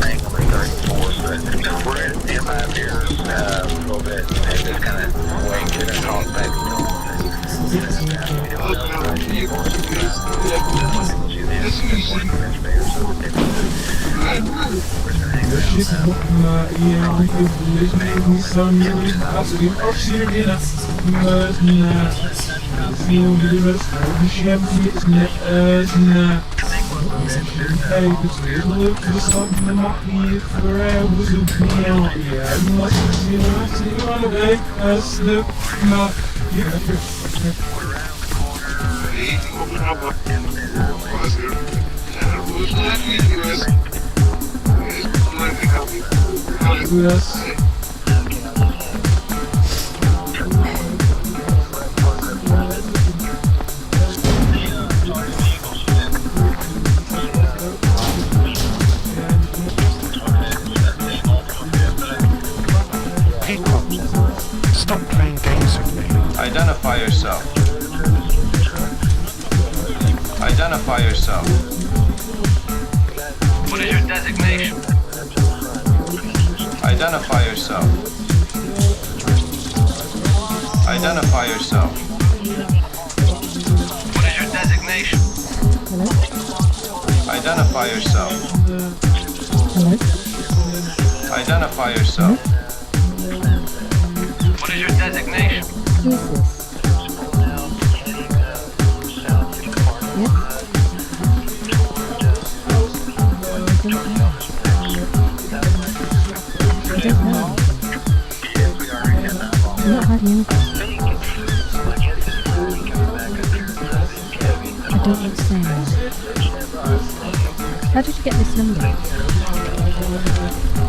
angle 34, but we're in M5 here a little bit and just kind of wait to the call back Hey, look, this fucking monkey forever look me out, yeah. I'm not sitting on the way, that's the mouth. Yes. People, stop playing games with me. Identify yourself. Identify yourself. What is your designation? Identify yourself. Identify yourself. What is your designation? Identify yourself. Identify yourself. What is your designation? How did you get this number?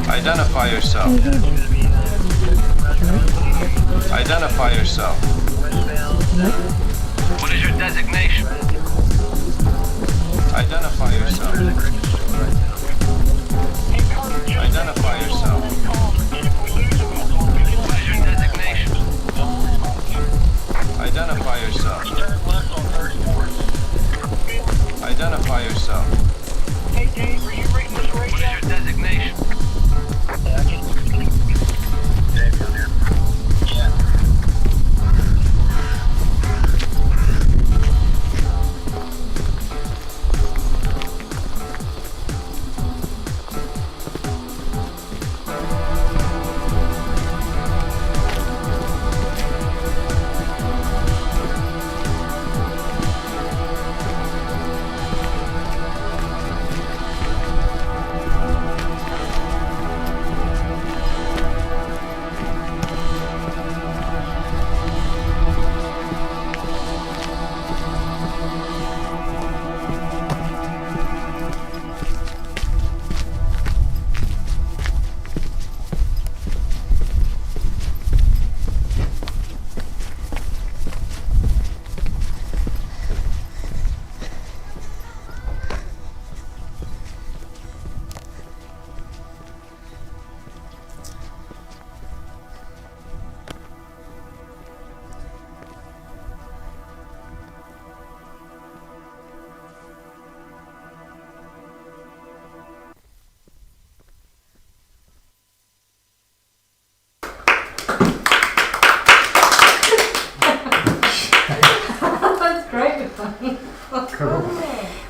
Identify yourself. Identify yourself. What is your designation? Identify yourself. Identify yourself. What is your designation? Identify yourself. Identify yourself. What is your designation?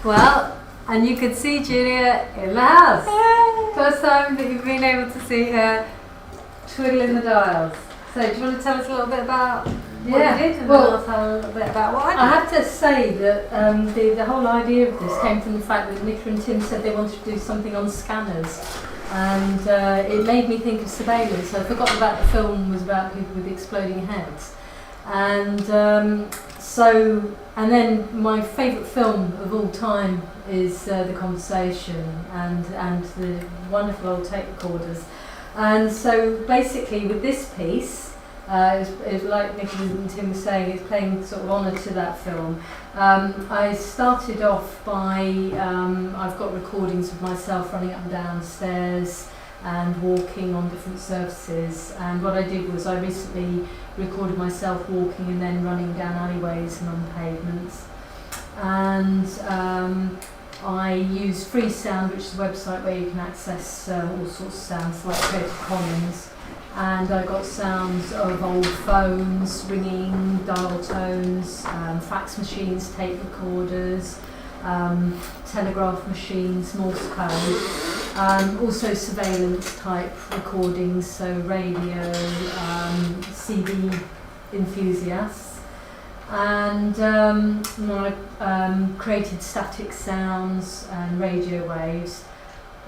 Well, and you could see Julia in the house. First time that you've been able to see her twiddling the dials. So do you want to tell us a little bit about what you did, and well, then I'll tell a little bit about what I did? I have to say that the whole idea of this came from the fact that Nicola and Tim said they wanted to do something on scanners, and it made me think of surveillance. I forgot that the film was about people with exploding heads, and and then my favourite film of all time is The Conversation, and the wonderful old tape recorders. And so basically with this piece, it's like Nicola and Tim were saying, it's playing sort of honour to that film. I started off by, I've got recordings of myself running up and down stairs and walking on different surfaces, and what I did was I recently recorded myself walking and then running down alleyways and on pavements. And I use Free Sound, which is a website where you can access all sorts of sounds like Creative Commons, and I got sounds of old phones ringing, dial tones, fax machines, tape recorders, telegraph machines, Morse code, also surveillance type recordings, so radio, CD enthusiasts, and I created static sounds and radio waves.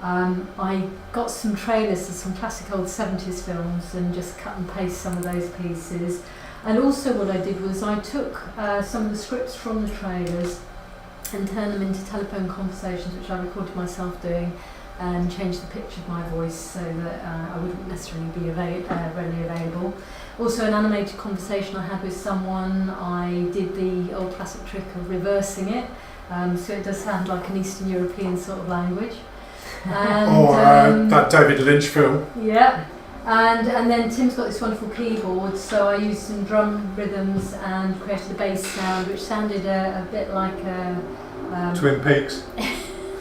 I got some trailers to some classic old 70s films and just cut and paste some of those pieces. And also what I did was I took some of the scripts from the trailers and turned them into telephone conversations, which I recorded myself doing, and changed the pitch of my voice so that I wouldn't necessarily be readily available. Also an animated conversation I had with someone, I did the old classic trick of reversing it, so it does sound like an Eastern European sort of language. And, that David Lynch film. Yeah, and then Tim's got this wonderful keyboard, so I used some drum rhythms and created a bass sound, which sounded a bit like a... Twin Peaks.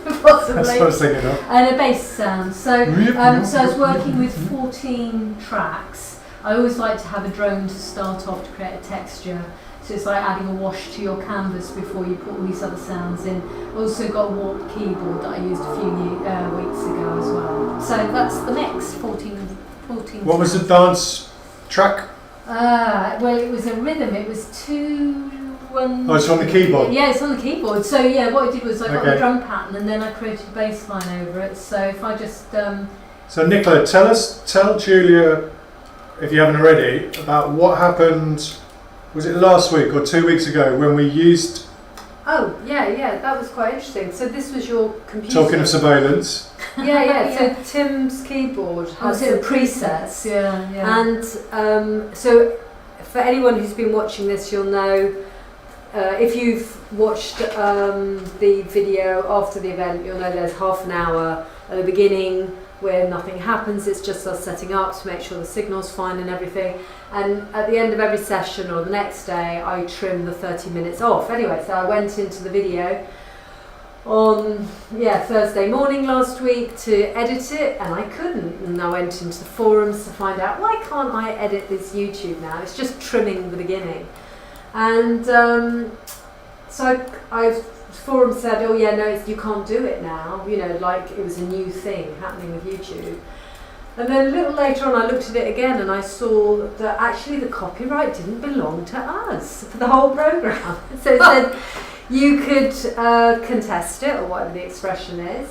Possibly. That's what I was thinking of. And a bass sound. So I was working with 14 tracks. I always like to have a drone to start off to create a texture. So it's like adding a wash to your canvas before you put all these other sounds in. Also got a warped keyboard that I used a few weeks ago as well. So that's the mix, 14 What was the dance track? Well, it was a rhythm. It was 2, 1... Oh, it's on the keyboard? Yeah, it's on the keyboard. So yeah, what I did was I got the drum pattern and then I created a bass line over it. So if I just... So Nicola, tell Julia, if you haven't already, about what happened... Was it last week or 2 weeks ago when we used... Oh, yeah, that was quite interesting. So this was your computer. Talking of surveillance. Yeah. So Tim's keyboard has the presets. Yeah. And so for anyone who's been watching this, you'll know, if you've watched the video after the event, you'll know there's half an hour at the beginning where nothing happens, it's just us setting up to make sure the signal's fine and everything. And at the end of every session or the next day, I trim the 30 minutes off. Anyway, so I went into the video on Thursday morning last week to edit it, and I couldn't. And I went into the forums to find out, why can't I edit this YouTube now? It's just trimming the beginning. And so forum said, oh yeah, no, you can't do it now, like it was a new thing happening with YouTube. And then a little later on I looked at it again and I saw that actually the copyright didn't belong to us for the whole programme. So it said you could contest it, or whatever the expression is,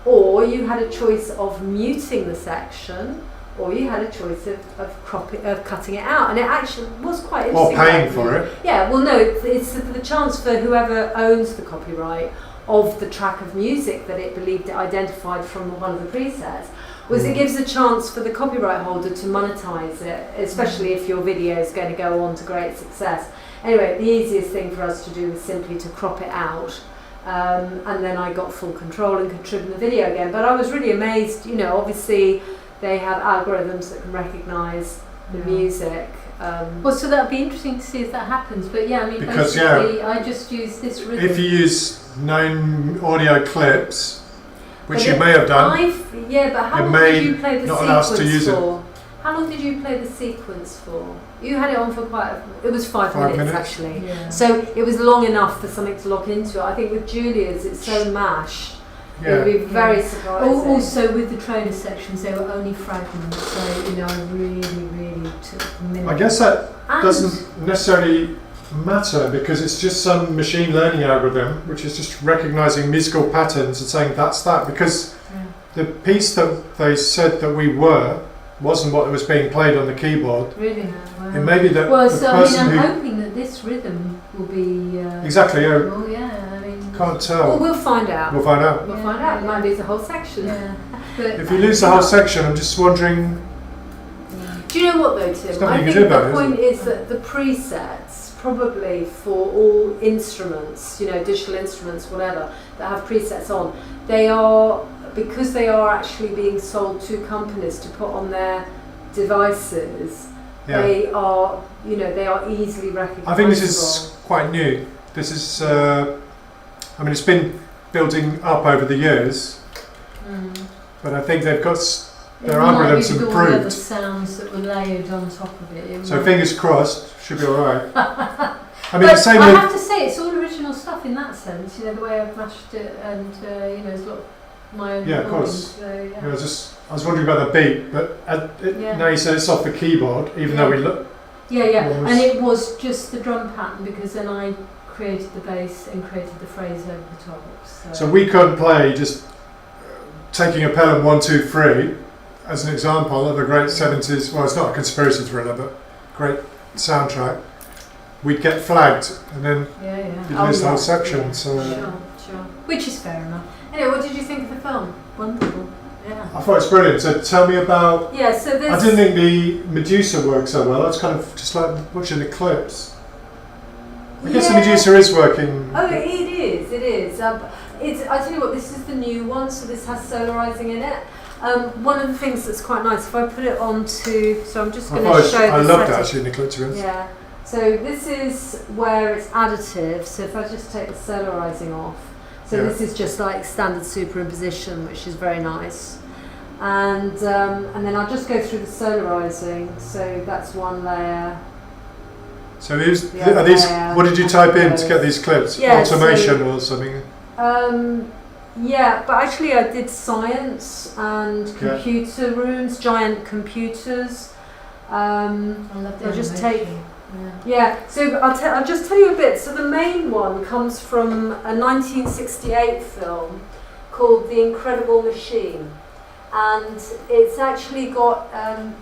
or you had a choice of muting the section, or you had a choice of cutting it out, and it actually was quite interesting. Or paying for it. Yeah, well no, it's the chance for whoever owns the copyright of the track of music that it believed it identified from one of the presets, was it gives a chance for the copyright holder to monetize it, especially if your video is going to go on to great success. Anyway, the easiest thing for us to do was simply to crop it out. And then I got full control and could trim the video again. But I was really amazed, obviously they have algorithms that can recognise the music. Well, so that'd be interesting to see if that happens. But yeah, I mean, because, basically, I just use this rhythm. If you use known audio clips, which you may have done, but how long did you play the sequence for? How long did you play the sequence for? You had it on for it was 5 minutes actually. Yeah. So it was long enough for something to lock into it. I think with Julia's, it's so mash. It would be very surprising. Also with the trailer sections, they were only fragments, so I really took a minute. I guess that doesn't necessarily matter, because it's just some machine learning algorithm which is just recognising musical patterns and saying that's that, because the piece that they said that we were wasn't what was being played on the keyboard. Really? It may be that I'm person hoping that this rhythm will be... exactly, yeah. Well, yeah, I mean... Can't tell. Well, we'll find out. We'll find out. We'll find out. You might lose the whole section. Yeah. But if you lose the whole section, I'm just wondering... Do you know what though, Tim? I think the point is that the presets, probably for all instruments, digital instruments, whatever, that have presets on, because they are actually being sold to companies to put on their devices, they are easily recognizable. I think this is quite new. This is, it's been building up over the years, but I think they've got their algorithms improved. All the other sounds that were layered on top of it. So fingers crossed, should be all right. I have to say, it's all original stuff in that sense. The way I've mashed it, and there's a lot of my own. Yeah, of course. So, I was wondering about the beat, but now you said it's off the keyboard, even though we look. Yeah. Almost. And it was just the drum pattern because then I created the bass and created the phrase over the top. So we couldn't play just taking a Pelham 1, 2, 3 as an example of a great 70s, well, it's not a conspiracy thriller, but great soundtrack. We'd get flagged and then you'd miss the whole section. Yeah. So Sure. Which is fair enough. Anyway, what did you think of the film? Wonderful. Yeah. I thought it's brilliant. So tell me about. Yeah, so this. I didn't think the Medusa worked so well. I was kind of just like watching the clips. I guess the Medusa is working. Oh, it is. It's. I tell you what, this is the new one, so this has solarizing in it. One of the things that's quite nice, if I put it onto, so I'm just going to show. I loved that actually in the clip, to be honest. Yeah. So this is where it's additive. So if I just take the solarizing off, so this is just like standard superimposition, which is very nice. And then I'll just go through the solarizing. So that's one layer. So are these? What did you type in to get these clips? Yeah, automation or something? Yeah, but actually I did science and computer rooms, giant computers. I'll just take. So I'll just tell you a bit. So the main one comes from a 1968 film called The Incredible Machine, and it's actually got and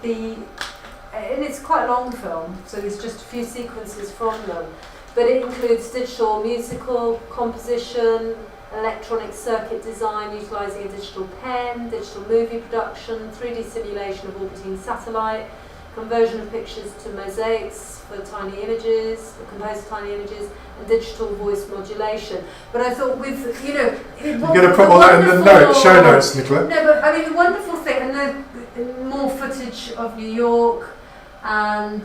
it's quite a long film, so there's just a few sequences from them, but it includes digital musical composition, electronic circuit design utilising a digital pen, digital movie production, 3D simulation of orbiting satellite, conversion of pictures to mosaics for tiny images, composed tiny images, and digital voice modulation. But I thought with, you're going to put all that in the show notes, Nicola. No, but I mean the wonderful thing, and the more footage of New York and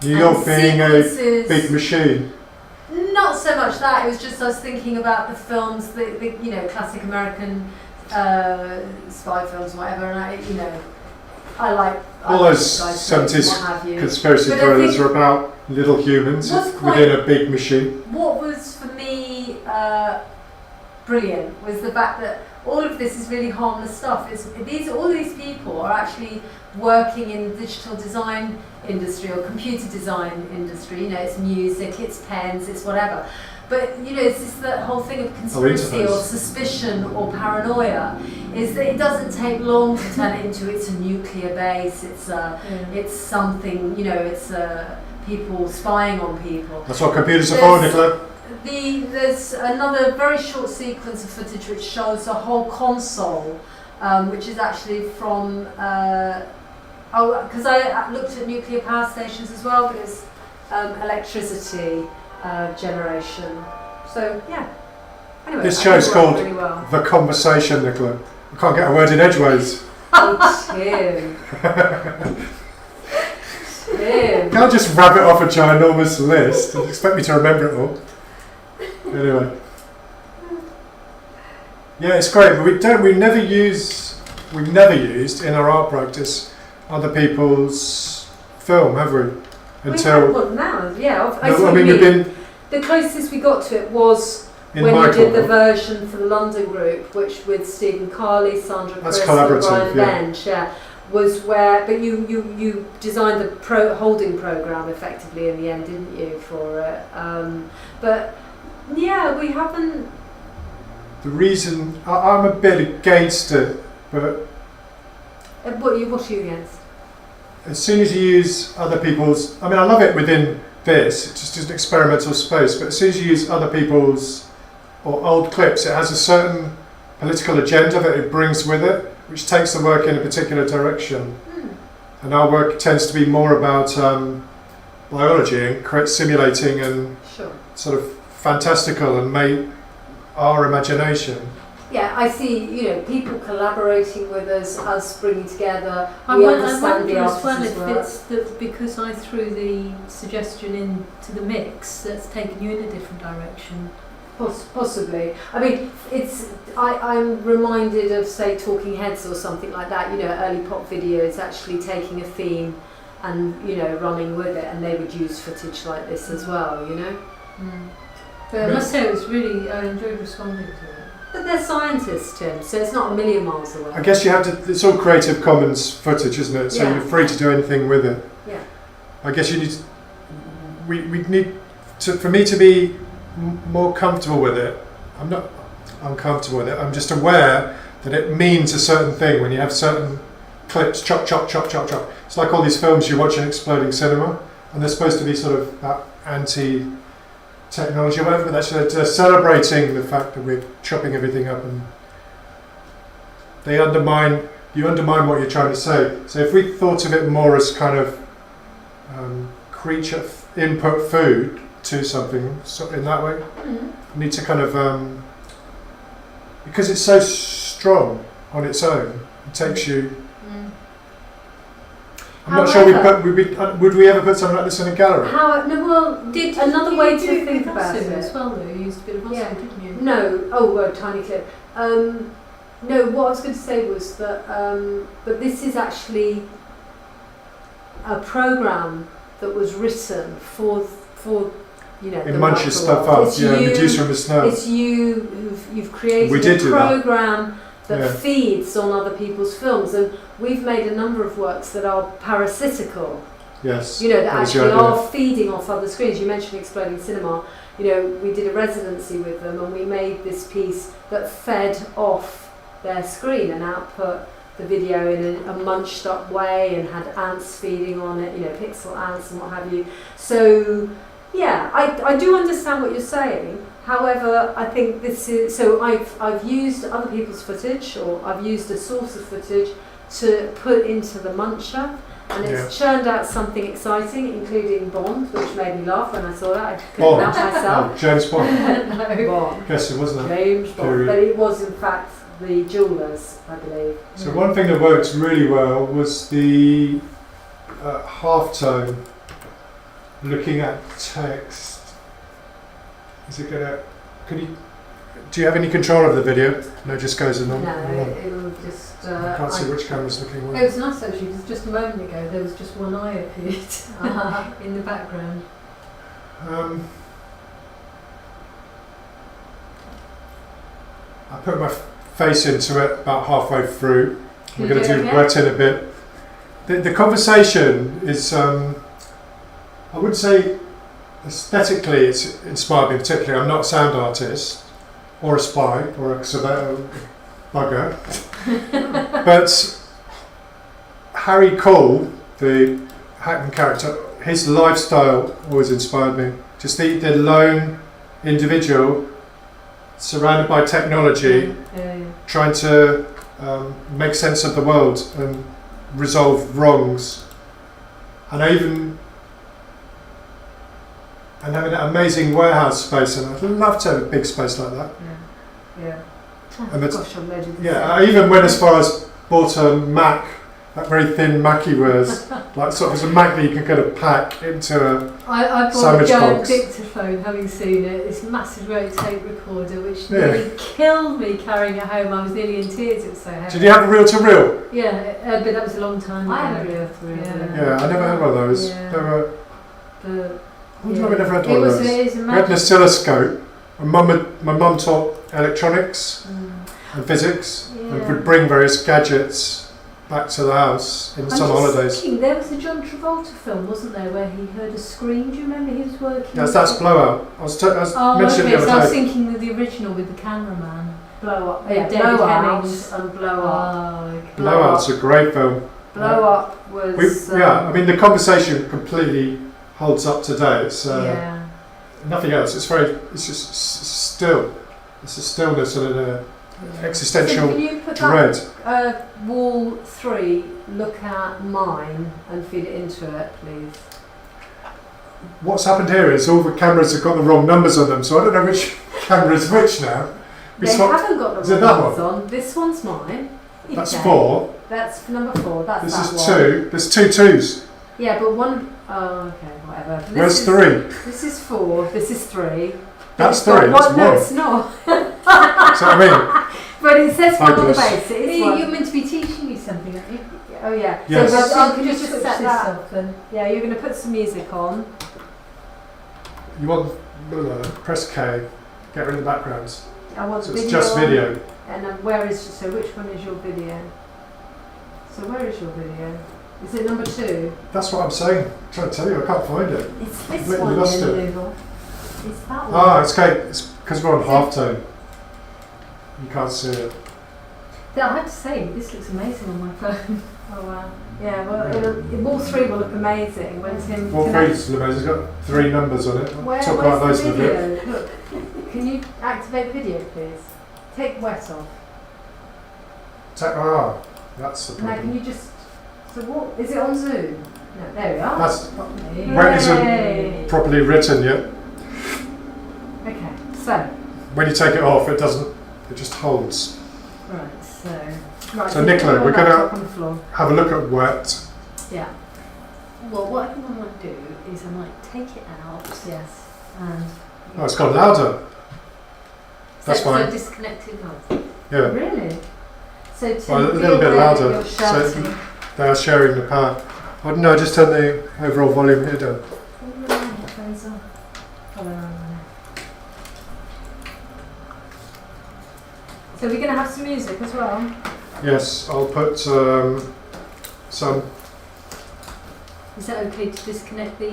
New York being a big machine. Not so much that, it was just I was thinking about the films, the classic American spy films, whatever, and I like all those 70s conspiracy thrillers are about little humans within a big machine. What was for me brilliant was the fact that all of this is really harmless stuff. All these people are actually working in the digital design industry or computer design industry. It's music, it's pens, it's whatever. But it's just that whole thing of conspiracy or suspicion or paranoia is that it doesn't take long to turn it into it's a nuclear base. It's something. It's people spying on people. That's what computers are for, Nicola. There's another very short sequence of footage which shows a whole console, which is actually from. Because I looked at nuclear power stations as well, but it's electricity generation. So yeah. Anyway, this show's called really well. The Conversation, Nicola. I can't get a word in edgeways. Oh, Tim. You can't just rabbit off a ginormous list and expect me to remember it all. Anyway. Yeah, it's great, but we've never used in our art practice other people's film, have we? Until we have one now, yeah. we've been the closest we got to it was when we did the version for the London group, which with Stephen Carley, Sandra Chris, and Brian Bench, was where. But you designed the holding program effectively in the end, didn't you? For it, but yeah, we haven't. The reason I'm a bit against it, but what are you against? As soon as you use other people's, I love it within this, it's just an experimental space, but as soon as you use other people's or old clips, it has a certain political agenda that it brings with it, which takes the work in a particular direction. And our work tends to be more about biology and simulating and sort of fantastical and make our imagination. Yeah, I see, people collaborating with us bringing together. We understand the artist's work. If it's that because I threw the suggestion into the mix, that's taken you in a different direction. Possibly. I'm reminded of, say, Talking Heads or something like that, early pop videos actually taking a theme and, running with it, and they would use footage like this as well, But I must say, I enjoyed responding to it. But they're scientists, Tim, so it's not a million miles away. I guess you have to, it's all Creative Commons footage, isn't it? So you're free to do anything with it. Yeah. I guess you need. We need to, for me to be more comfortable with it. I'm not uncomfortable with it. I'm just aware that it means a certain thing when you have certain clips. Chop, chop, chop, chop, chop. It's like all these films you watch in exploding cinema, and they're supposed to be sort of that anti-technology or whatever. But actually, they're celebrating the fact that we're chopping everything up, and they undermine. You undermine what you're trying to say. So if we thought of it more as kind of creature input food to something in that way, you need to kind of because it's so strong on its own, it takes you. I'm not sure would we ever put something like this in a gallery? Did another way to think about about it it as well, though. You used a bit of Oscar, didn't you? No, tiny clip. No, what I was going to say was that, but this is actually a program that was written for you know. It munches stuff up. It's Yeah, reduce from the snow. It's you've created a program that feeds on other people's films, and we've made a number of works that are parasitical. Yes. You know, that actually are feeding off other screens. You mentioned Exploding Cinema. You know, we did a residency with them, and we made this piece that fed off their screen and output the video in a munched up way, and had ants feeding on it, you know, pixel ants and what have you. So yeah, I do understand what you're saying. However, I think this is, so I've used other people's footage, or I've used a source of footage to put into the muncher, and it's churned out something exciting, including Bond, which made me laugh when I saw that. I couldn't help myself. Oh, James Bond. No, Bond. Yes, it wasn't. James Bond, but it was in fact the jewellers, I believe. So one thing that worked really well was the halftone, looking at text. Is it gonna? Do you have any control of the video? No, it just goes in. No, it will just. I can't see which camera's looking where. It was nice actually, because just a moment ago there was just one eye appeared in the background. I put my face into it about halfway through. We're going to do wet in a bit. The conversation is, I would say, aesthetically it's inspired me particularly. I'm not a sound artist or a spy or a surveyor bugger, but Harry Cole, the Hackman character, his lifestyle always inspired me. Just the lone individual surrounded by technology, trying to make sense of the world and resolve wrongs, and having that amazing warehouse space, and I'd love to have a big space like that. I even went as far as bought a Mac, that very thin Mackie was, like sort of as a Mac that you can kind of pack into a I bought sandwich a giant box. dictaphone, having seen it, this massive rate tape recorder, which nearly killed me carrying it home. I was nearly in tears, it was so heavy. Did you have a reel-to-reel? Yeah, but that was a long time ago. I had a reel-to-reel. Yeah, I never had one of those. Yeah. They were. I never had It one of was those. a We had an oscilloscope. My mum taught electronics and physics, and would bring various gadgets back to the house in summer holidays. Thinking, there was a John Travolta film, wasn't there, where he heard a scream? Do you remember he was working? Yes, that's Blowout. I was mentioning the other so I was day. thinking of the original with the cameraman. Blow Up. Yeah, Blow Out and Blow Up. Okay. Blowout's a great film. Blow Up was. I mean, the conversation completely holds up today. It's nothing else. It's just still. It's a stillness and an existential can you put dread. That, wall 3, look at mine and feed it into it, please. What's happened here is all the cameras have got the wrong numbers on them, so I don't know which camera is which now. They haven't got the wrong numbers on. This one's mine. That's 4. That's number 4. That's this that is one. 2. There's 2 2s. Yeah, but one. Oh, okay, whatever. Where's 3? This is 4. This is 3. That's 3. That's 1. No, it's not. That's what I mean. But it says 1 on the base. It is 1. You're meant to be teaching me something, aren't you? Oh yeah. Yes. So can you just switch set this that up then? Yeah, you're going to put some music on. You want press K. Get rid of the backgrounds. I want So video. it's just video. And where is which one is your video? So where is your video? Is it number 2? That's what I'm saying. I'm trying to tell you, I can't find it. It's this Completely one, lost in it. Louisville. It's that one. Ah, it's okay. It's because we're on halftone. You can't see it. Yeah, I have to say, this looks amazing on my phone. Oh wow. Yeah, well, all 3 will look amazing when Tim... All 3 is amazing. It's got 3 numbers on it. Where's Talk about those the in a bit. video? Look, can you activate the video, please? Take wet off. That's the Now, problem. can you just... So what... Is it on Zoom? No, there we are. That's Yay. when isn't properly written yet. Okay, so... When you take it off, it doesn't. It just holds. Right, so... Right, So Nicola, we're on the going floor. to have a look at wet. Yeah. Well, what I think I might do is I might take it out. Yes. And... Oh, it's got louder. That's so fine. disconnected now. Yeah. Really? So to Well, a little bit louder. You're So shouting. they are sharing the power. Oh, no, just turn the overall volume here down. My headphones on. Oh, they're on now. So we're going to have some music as well. Yes, I'll put some. Is that okay to disconnect the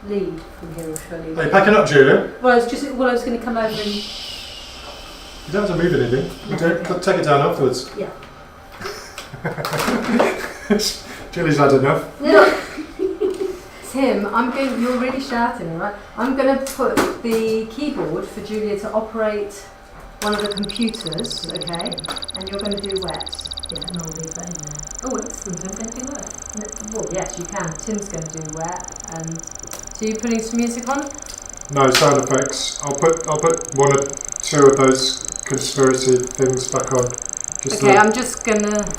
lead from here, or shall I leave Are you packing up, Julia? Well, I was going to come over and... You don't have to move anything. You No, don't, okay. take it down afterwards. Yeah. Julie's had enough. No. Tim, you're really shouting, all right? I'm going to put the keyboard for Julia to operate one of the computers, okay? And you're going to do wet. Yeah, and I'll leave that in there. Oh, excellent. I'm going to do that. Well, yes, you can. Tim's going to do wet. So you're putting some music on? No sound effects. I'll put 1 or 2 of those conspiracy things back on. Just Okay, I'm just going to...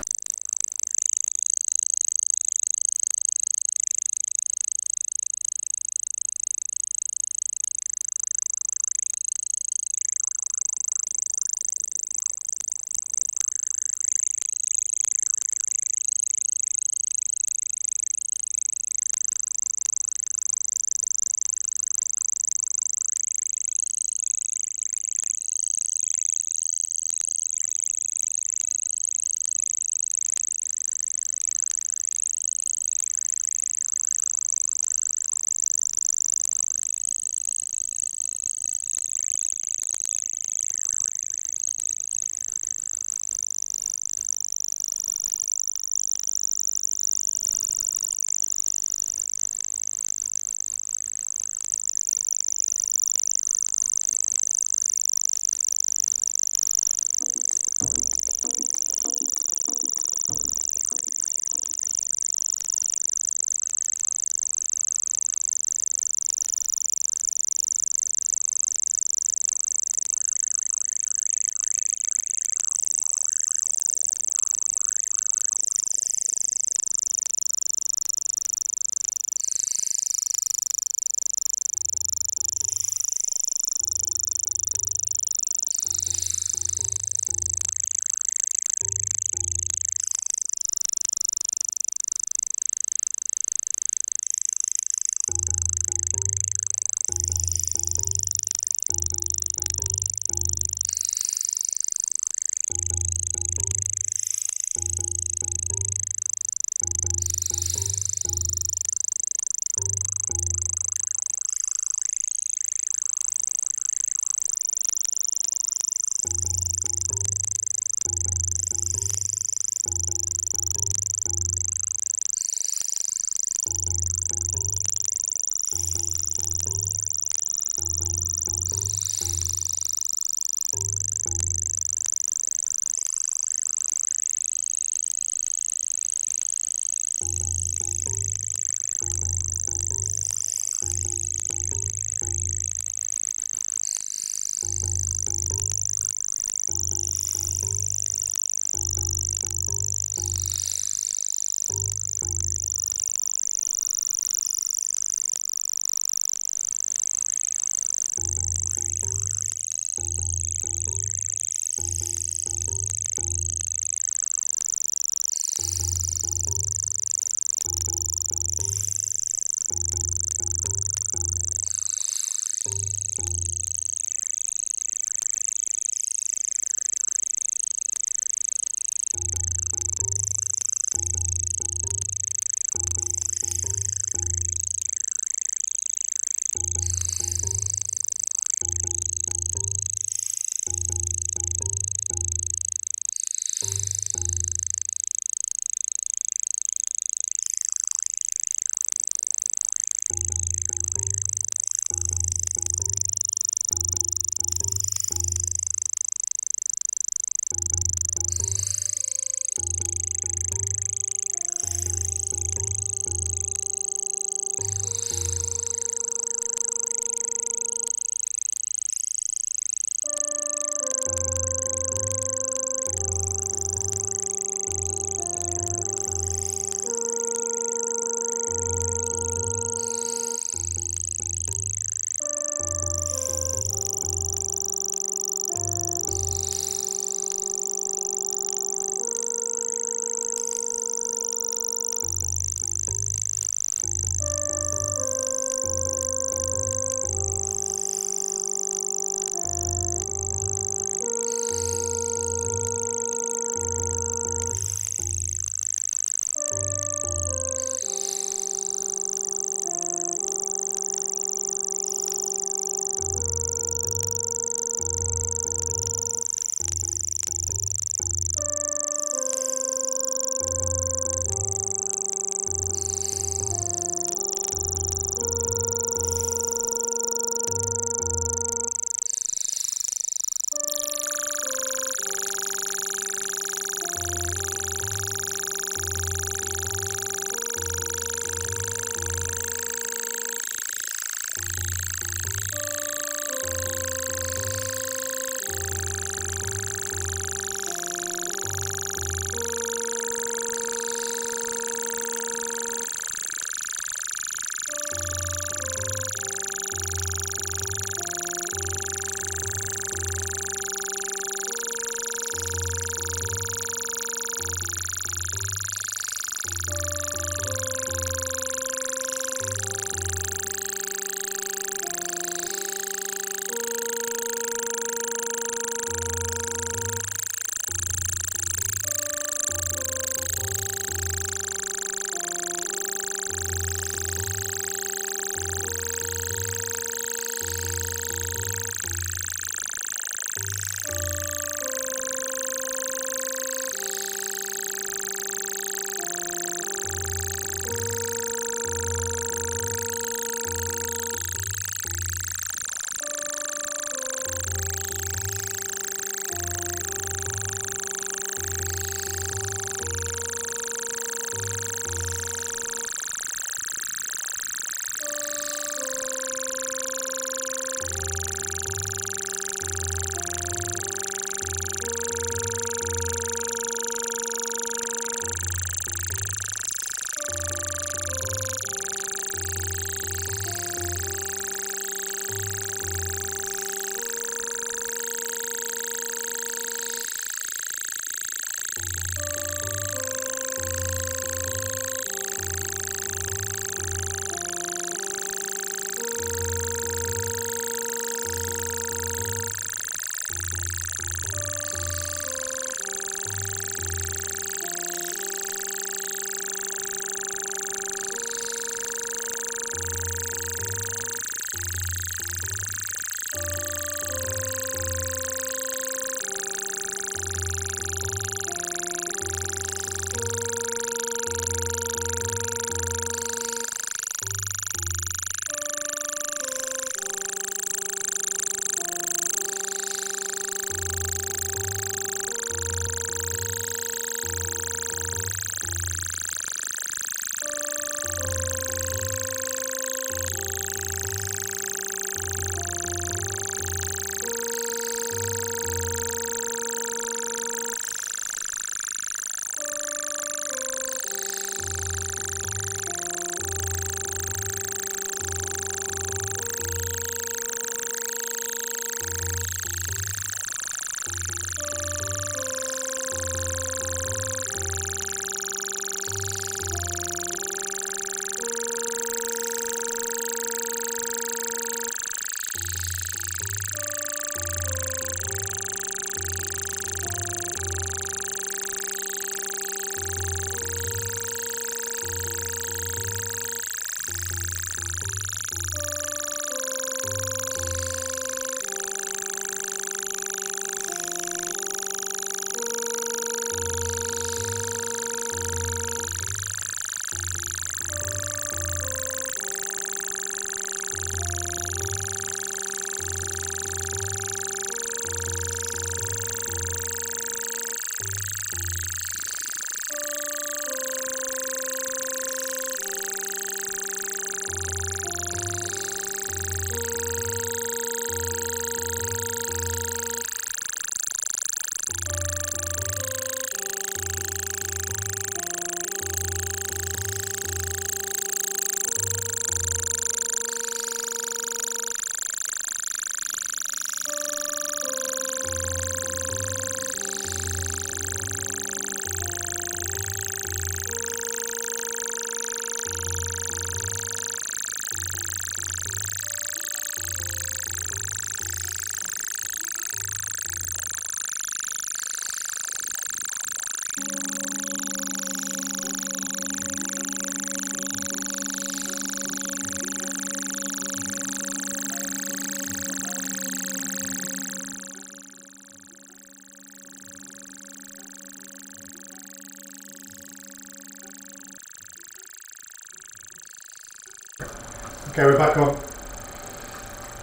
Okay, we're back on.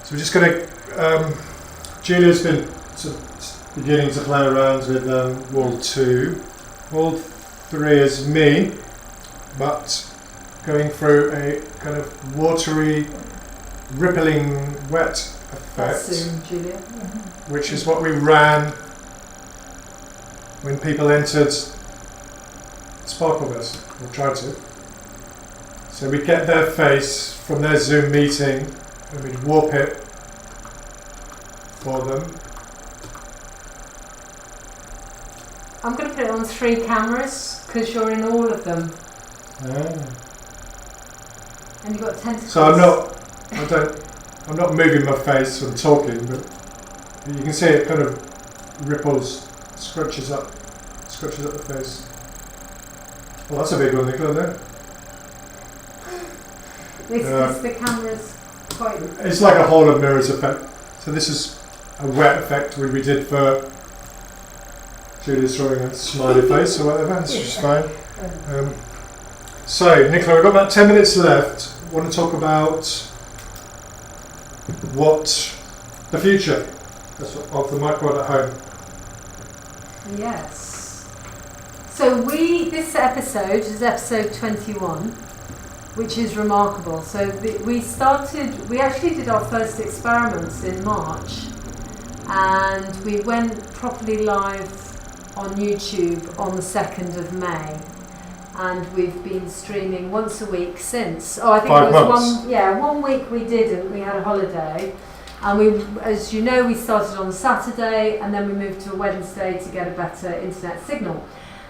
So we're just going to. Julia's been sort of beginning to play around with World 2. World 3 is me, but going through a kind of watery, rippling, wet effect. That's soon, Julia. Which is what we ran when people entered Sparkleverse, or tried to. So we'd get their face from their Zoom meeting and we'd warp it for them. I'm going to put it on 3 cameras because you're in all of them. And you've got tentacles. So I'm not moving my face when talking, but you can see it kind of ripples, scrunches up the face. Well, that's a big one, Nicola, there. The camera's quite... It's like a Hall of Mirrors effect. So this is a wet effect we did for Julia's drawing a smiley face or whatever, that's just fine. So, Nicola, we've got about 10 minutes left. I want to talk about what the future of the Microworld at home. Yes. So this episode is episode 21, which is remarkable. So we actually did our first experiments in March, and we went properly live on YouTube on the 2nd of May. And we've been streaming once a week since. Oh, I think 5 it was months. 1 week we didn't. We had a holiday. And we, as you know, we started on Saturday and then we moved to a Wednesday to get a better internet signal.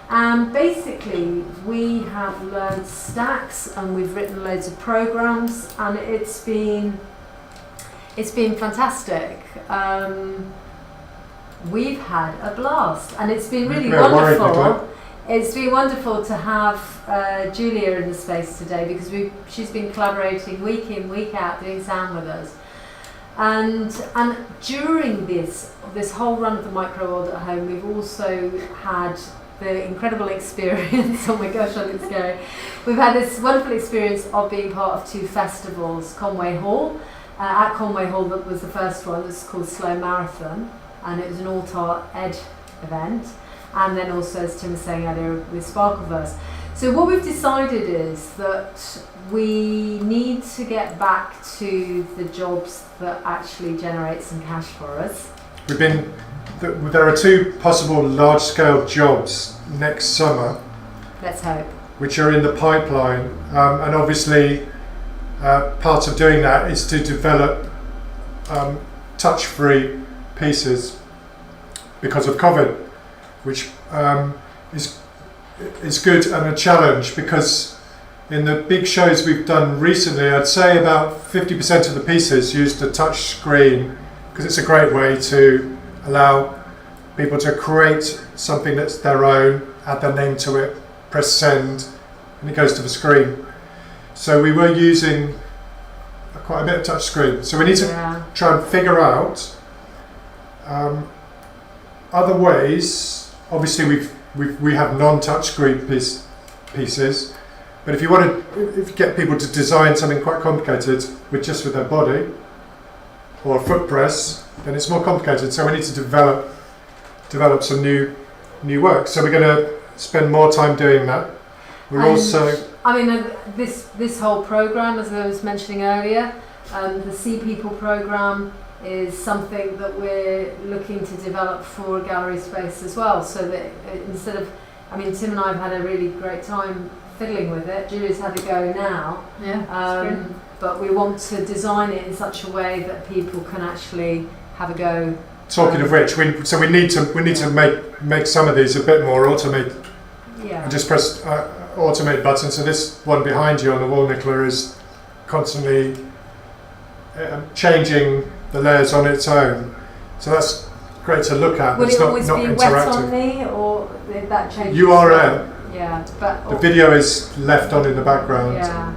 And basically, we have learned stacks and we've written loads of programs, and it's been fantastic. We've had a blast, and it's been really wonderful. It's been wonderful to have Julia in the space today because she's been collaborating week in, week out, doing sound with us. And during this whole run of the Microworld at home, we've also had the incredible experience, oh my gosh, I think it's scary. We've had this wonderful experience of being part of 2 festivals, Conway Hall. At Conway Hall, that was the first one, it was called Slow Marathon, and it was an all-tart ed event. And then also, as Tim was saying earlier, with Sparkleverse. So what we've decided is that we need to get back to the jobs that actually generate some cash for us. There are 2 possible large-scale jobs next summer. Let's hope. Which are in the pipeline, and obviously part of doing that is to develop touch-free pieces because of COVID. Which is good and a challenge, because in the big shows we've done recently, I'd say about 50% of the pieces used a touch screen, because it's a great way to allow people to create something that's their own, add their name to it, press send, and it goes to the screen. So we were using quite a bit of touch screen. So we need to try and figure out other ways. Obviously, we have non-touch screen pieces, but if you get people to design something quite complicated with their body or a foot press, then it's more complicated. So we need to develop some new work. So we're going to spend more time doing that. This whole program, as I was mentioning earlier, the See People program, is something that we're looking to develop for a gallery space as well, so that instead of, Tim and I have had a really great time fiddling with it. Julia's had to go now, but we want to design it in such a way that people can actually have a go. Talking of which, we need to make some of these a bit more automated. Yeah. And just press automate button. So this one behind you on the wall, Nicola, is constantly changing the layers on its own, so that's great to look at. Will it's it always not be interactive. wet on me, or did that change? URL. Yeah, but the video is left on in the background. Yeah.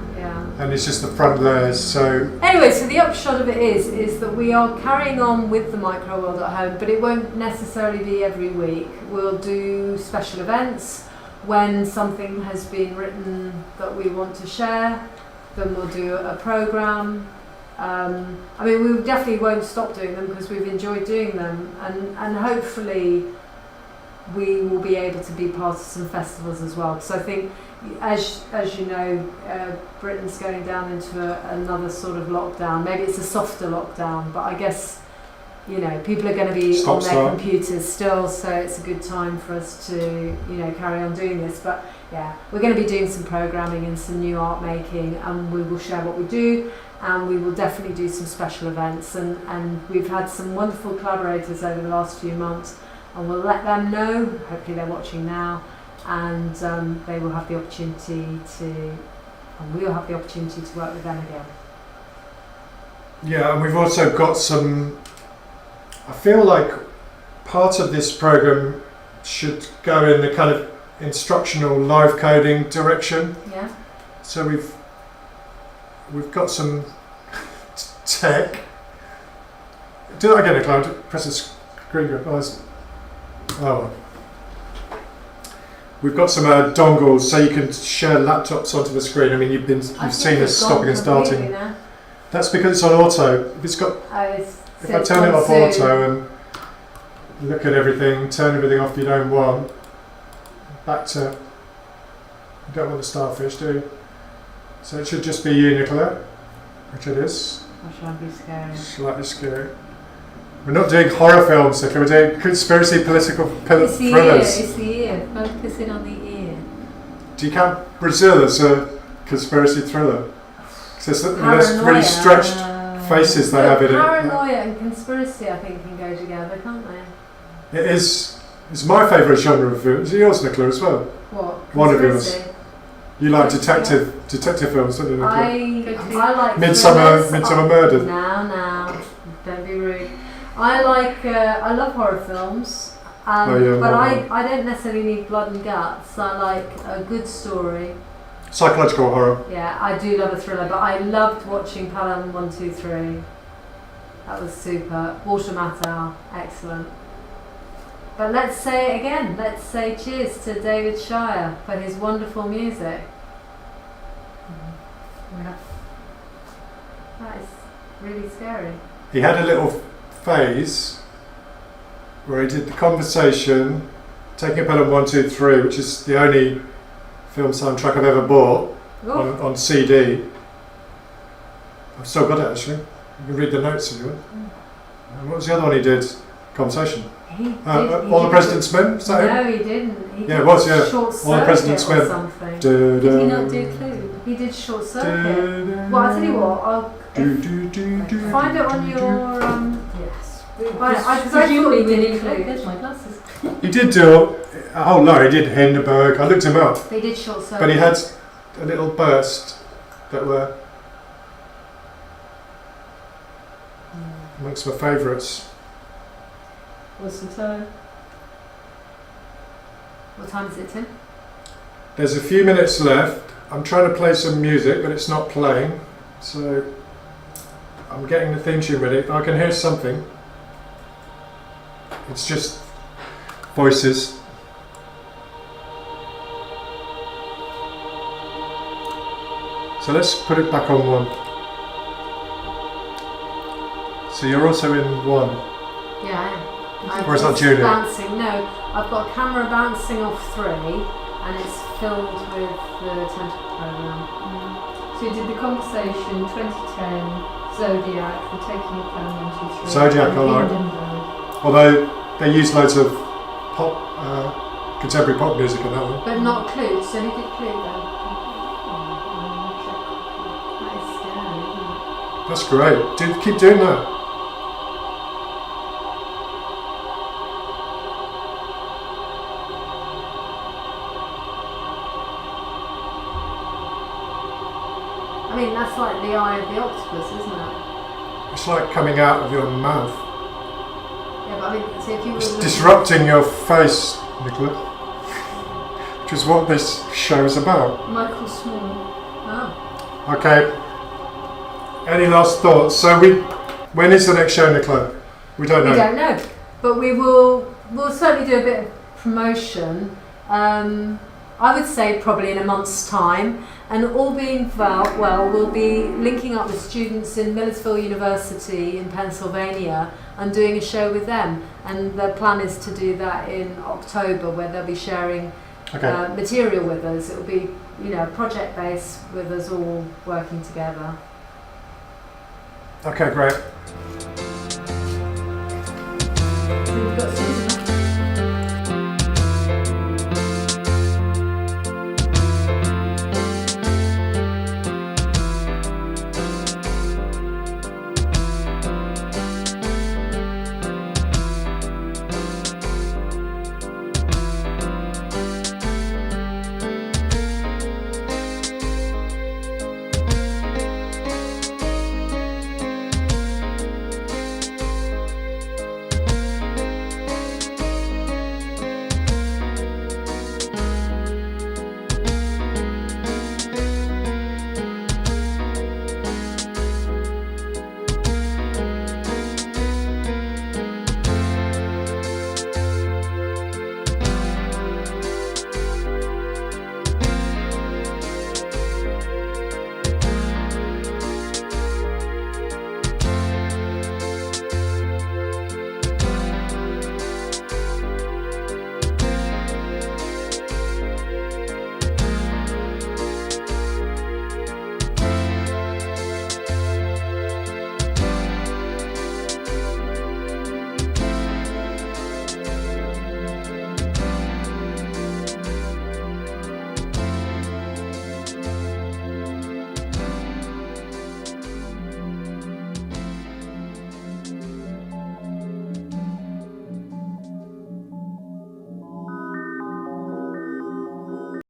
And it's just the front layers. So anyway, so the upshot of it is that we are carrying on with the Microworld at home, but it won't necessarily be every week. We'll do special events when something has been written that we want to share. then we'll do a programme. I mean, we definitely won't stop doing them because we've enjoyed doing them, and hopefully we will be able to be part of some festivals as well. Because I think, as you know, Britain's going down into another sort of lockdown. Maybe it's a softer lockdown, but I guess, you know, people are going to be on their computers still, so it's a good time for us to, you know, carry on doing this. But yeah, we're going to be doing some programming and some new art making, and we will share what we do, and we will definitely do some special events, and we've had some wonderful collaborators over the last few months, and we'll let them know, hopefully they're watching now, and they will have the opportunity to, and we'll have the opportunity to work with them again. Yeah, and we've also got some, I feel like part of this program should go in the kind of instructional live coding direction. Yeah. So we've got some tech. Do that again, Cloud. Press the screen grip. Oh. We've got some dongles so you can share laptops onto the screen. I mean, you've seen us stopping and starting. Now. That's because it's on auto. If it's got, if I turn it off auto and look at everything, turn everything off you don't want, back to, you don't want the starfish, do you? So it should just be you, Nicola, which it is. Or should I be scary? Slightly scary. We're not doing horror films, Nicola, we're doing conspiracy political thrillers. It's the ear. Focusing on the ear. Do you count Brazil as a conspiracy thriller? Because there's really stretched faces they have in it. Paranoia and conspiracy, I think, can go together, can't they? It is. It's my favourite genre of film. Is it yours, Nicola, as well? What? One of yours. You like detective films, don't you, Nicola? I like Midsummer Murder. Now, don't be rude. I love horror films, yeah, but I don't necessarily need blood and guts. I like a good story. Psychological horror. Yeah, I do love a thriller, but I loved watching Pelham 123. That was super. Water Matter, excellent. But let's say it again. Let's say cheers to David Shire for his wonderful music. Yeah. That is really scary. He had a little phase where he did the conversation, taking a Pelham 123, which is the only film soundtrack I've ever bought on CD. I've still got it actually. You can read the notes if you want. And what was the other one he did? Conversation. All the President's Men? Is that No, him? he didn't. He Yeah, it was, yeah. Short All the President's Circuit or Men. something. Did he not do Clue? He did Short Circuit. Well, I'll tell you what, I'll find it on your... Yes. I presumably did include. There's my glasses. He did do a whole lot. He did Hindenburg. I looked him up. They did Short Circuit. But he had a little burst that were amongst my favourites. What's the time? What time is it, Tim? There's a few minutes left. I'm trying to play some music, but it's not playing. So I'm getting the theme tune ready. I can hear something. It's just voices. So let's put it back on one. So you're also in one. Yeah, I am. Or is that Julia? Bouncing. No, I've got a camera bouncing off 3, and it's filled with the Tentacular program. So you did the conversation, 2010, Zodiac, the Taking of Pelham 123. Zodiac, I like. Although they use loads of pop, contemporary pop music in that one. But not Clue, so he did Clue then. That is scary, isn't it? That's great. Keep doing that. I mean, that's like the eye of the octopus, isn't it? It's like coming out of your mouth. Yeah, but I mean, so if you were... It's disrupting your face, Nicola. Which is what this show is about. Michael Small. Oh. Okay. Any last thoughts? So when is the next show, Nicola? We don't know. We don't know. But we'll certainly do a bit of promotion. I would say probably in a month's time. And all being well, we'll be linking up with students in Millersville University in Pennsylvania and doing a show with them. And the plan is to do that in October, where they'll be sharing material with us. It'll be, project based with us all working together. Okay, great.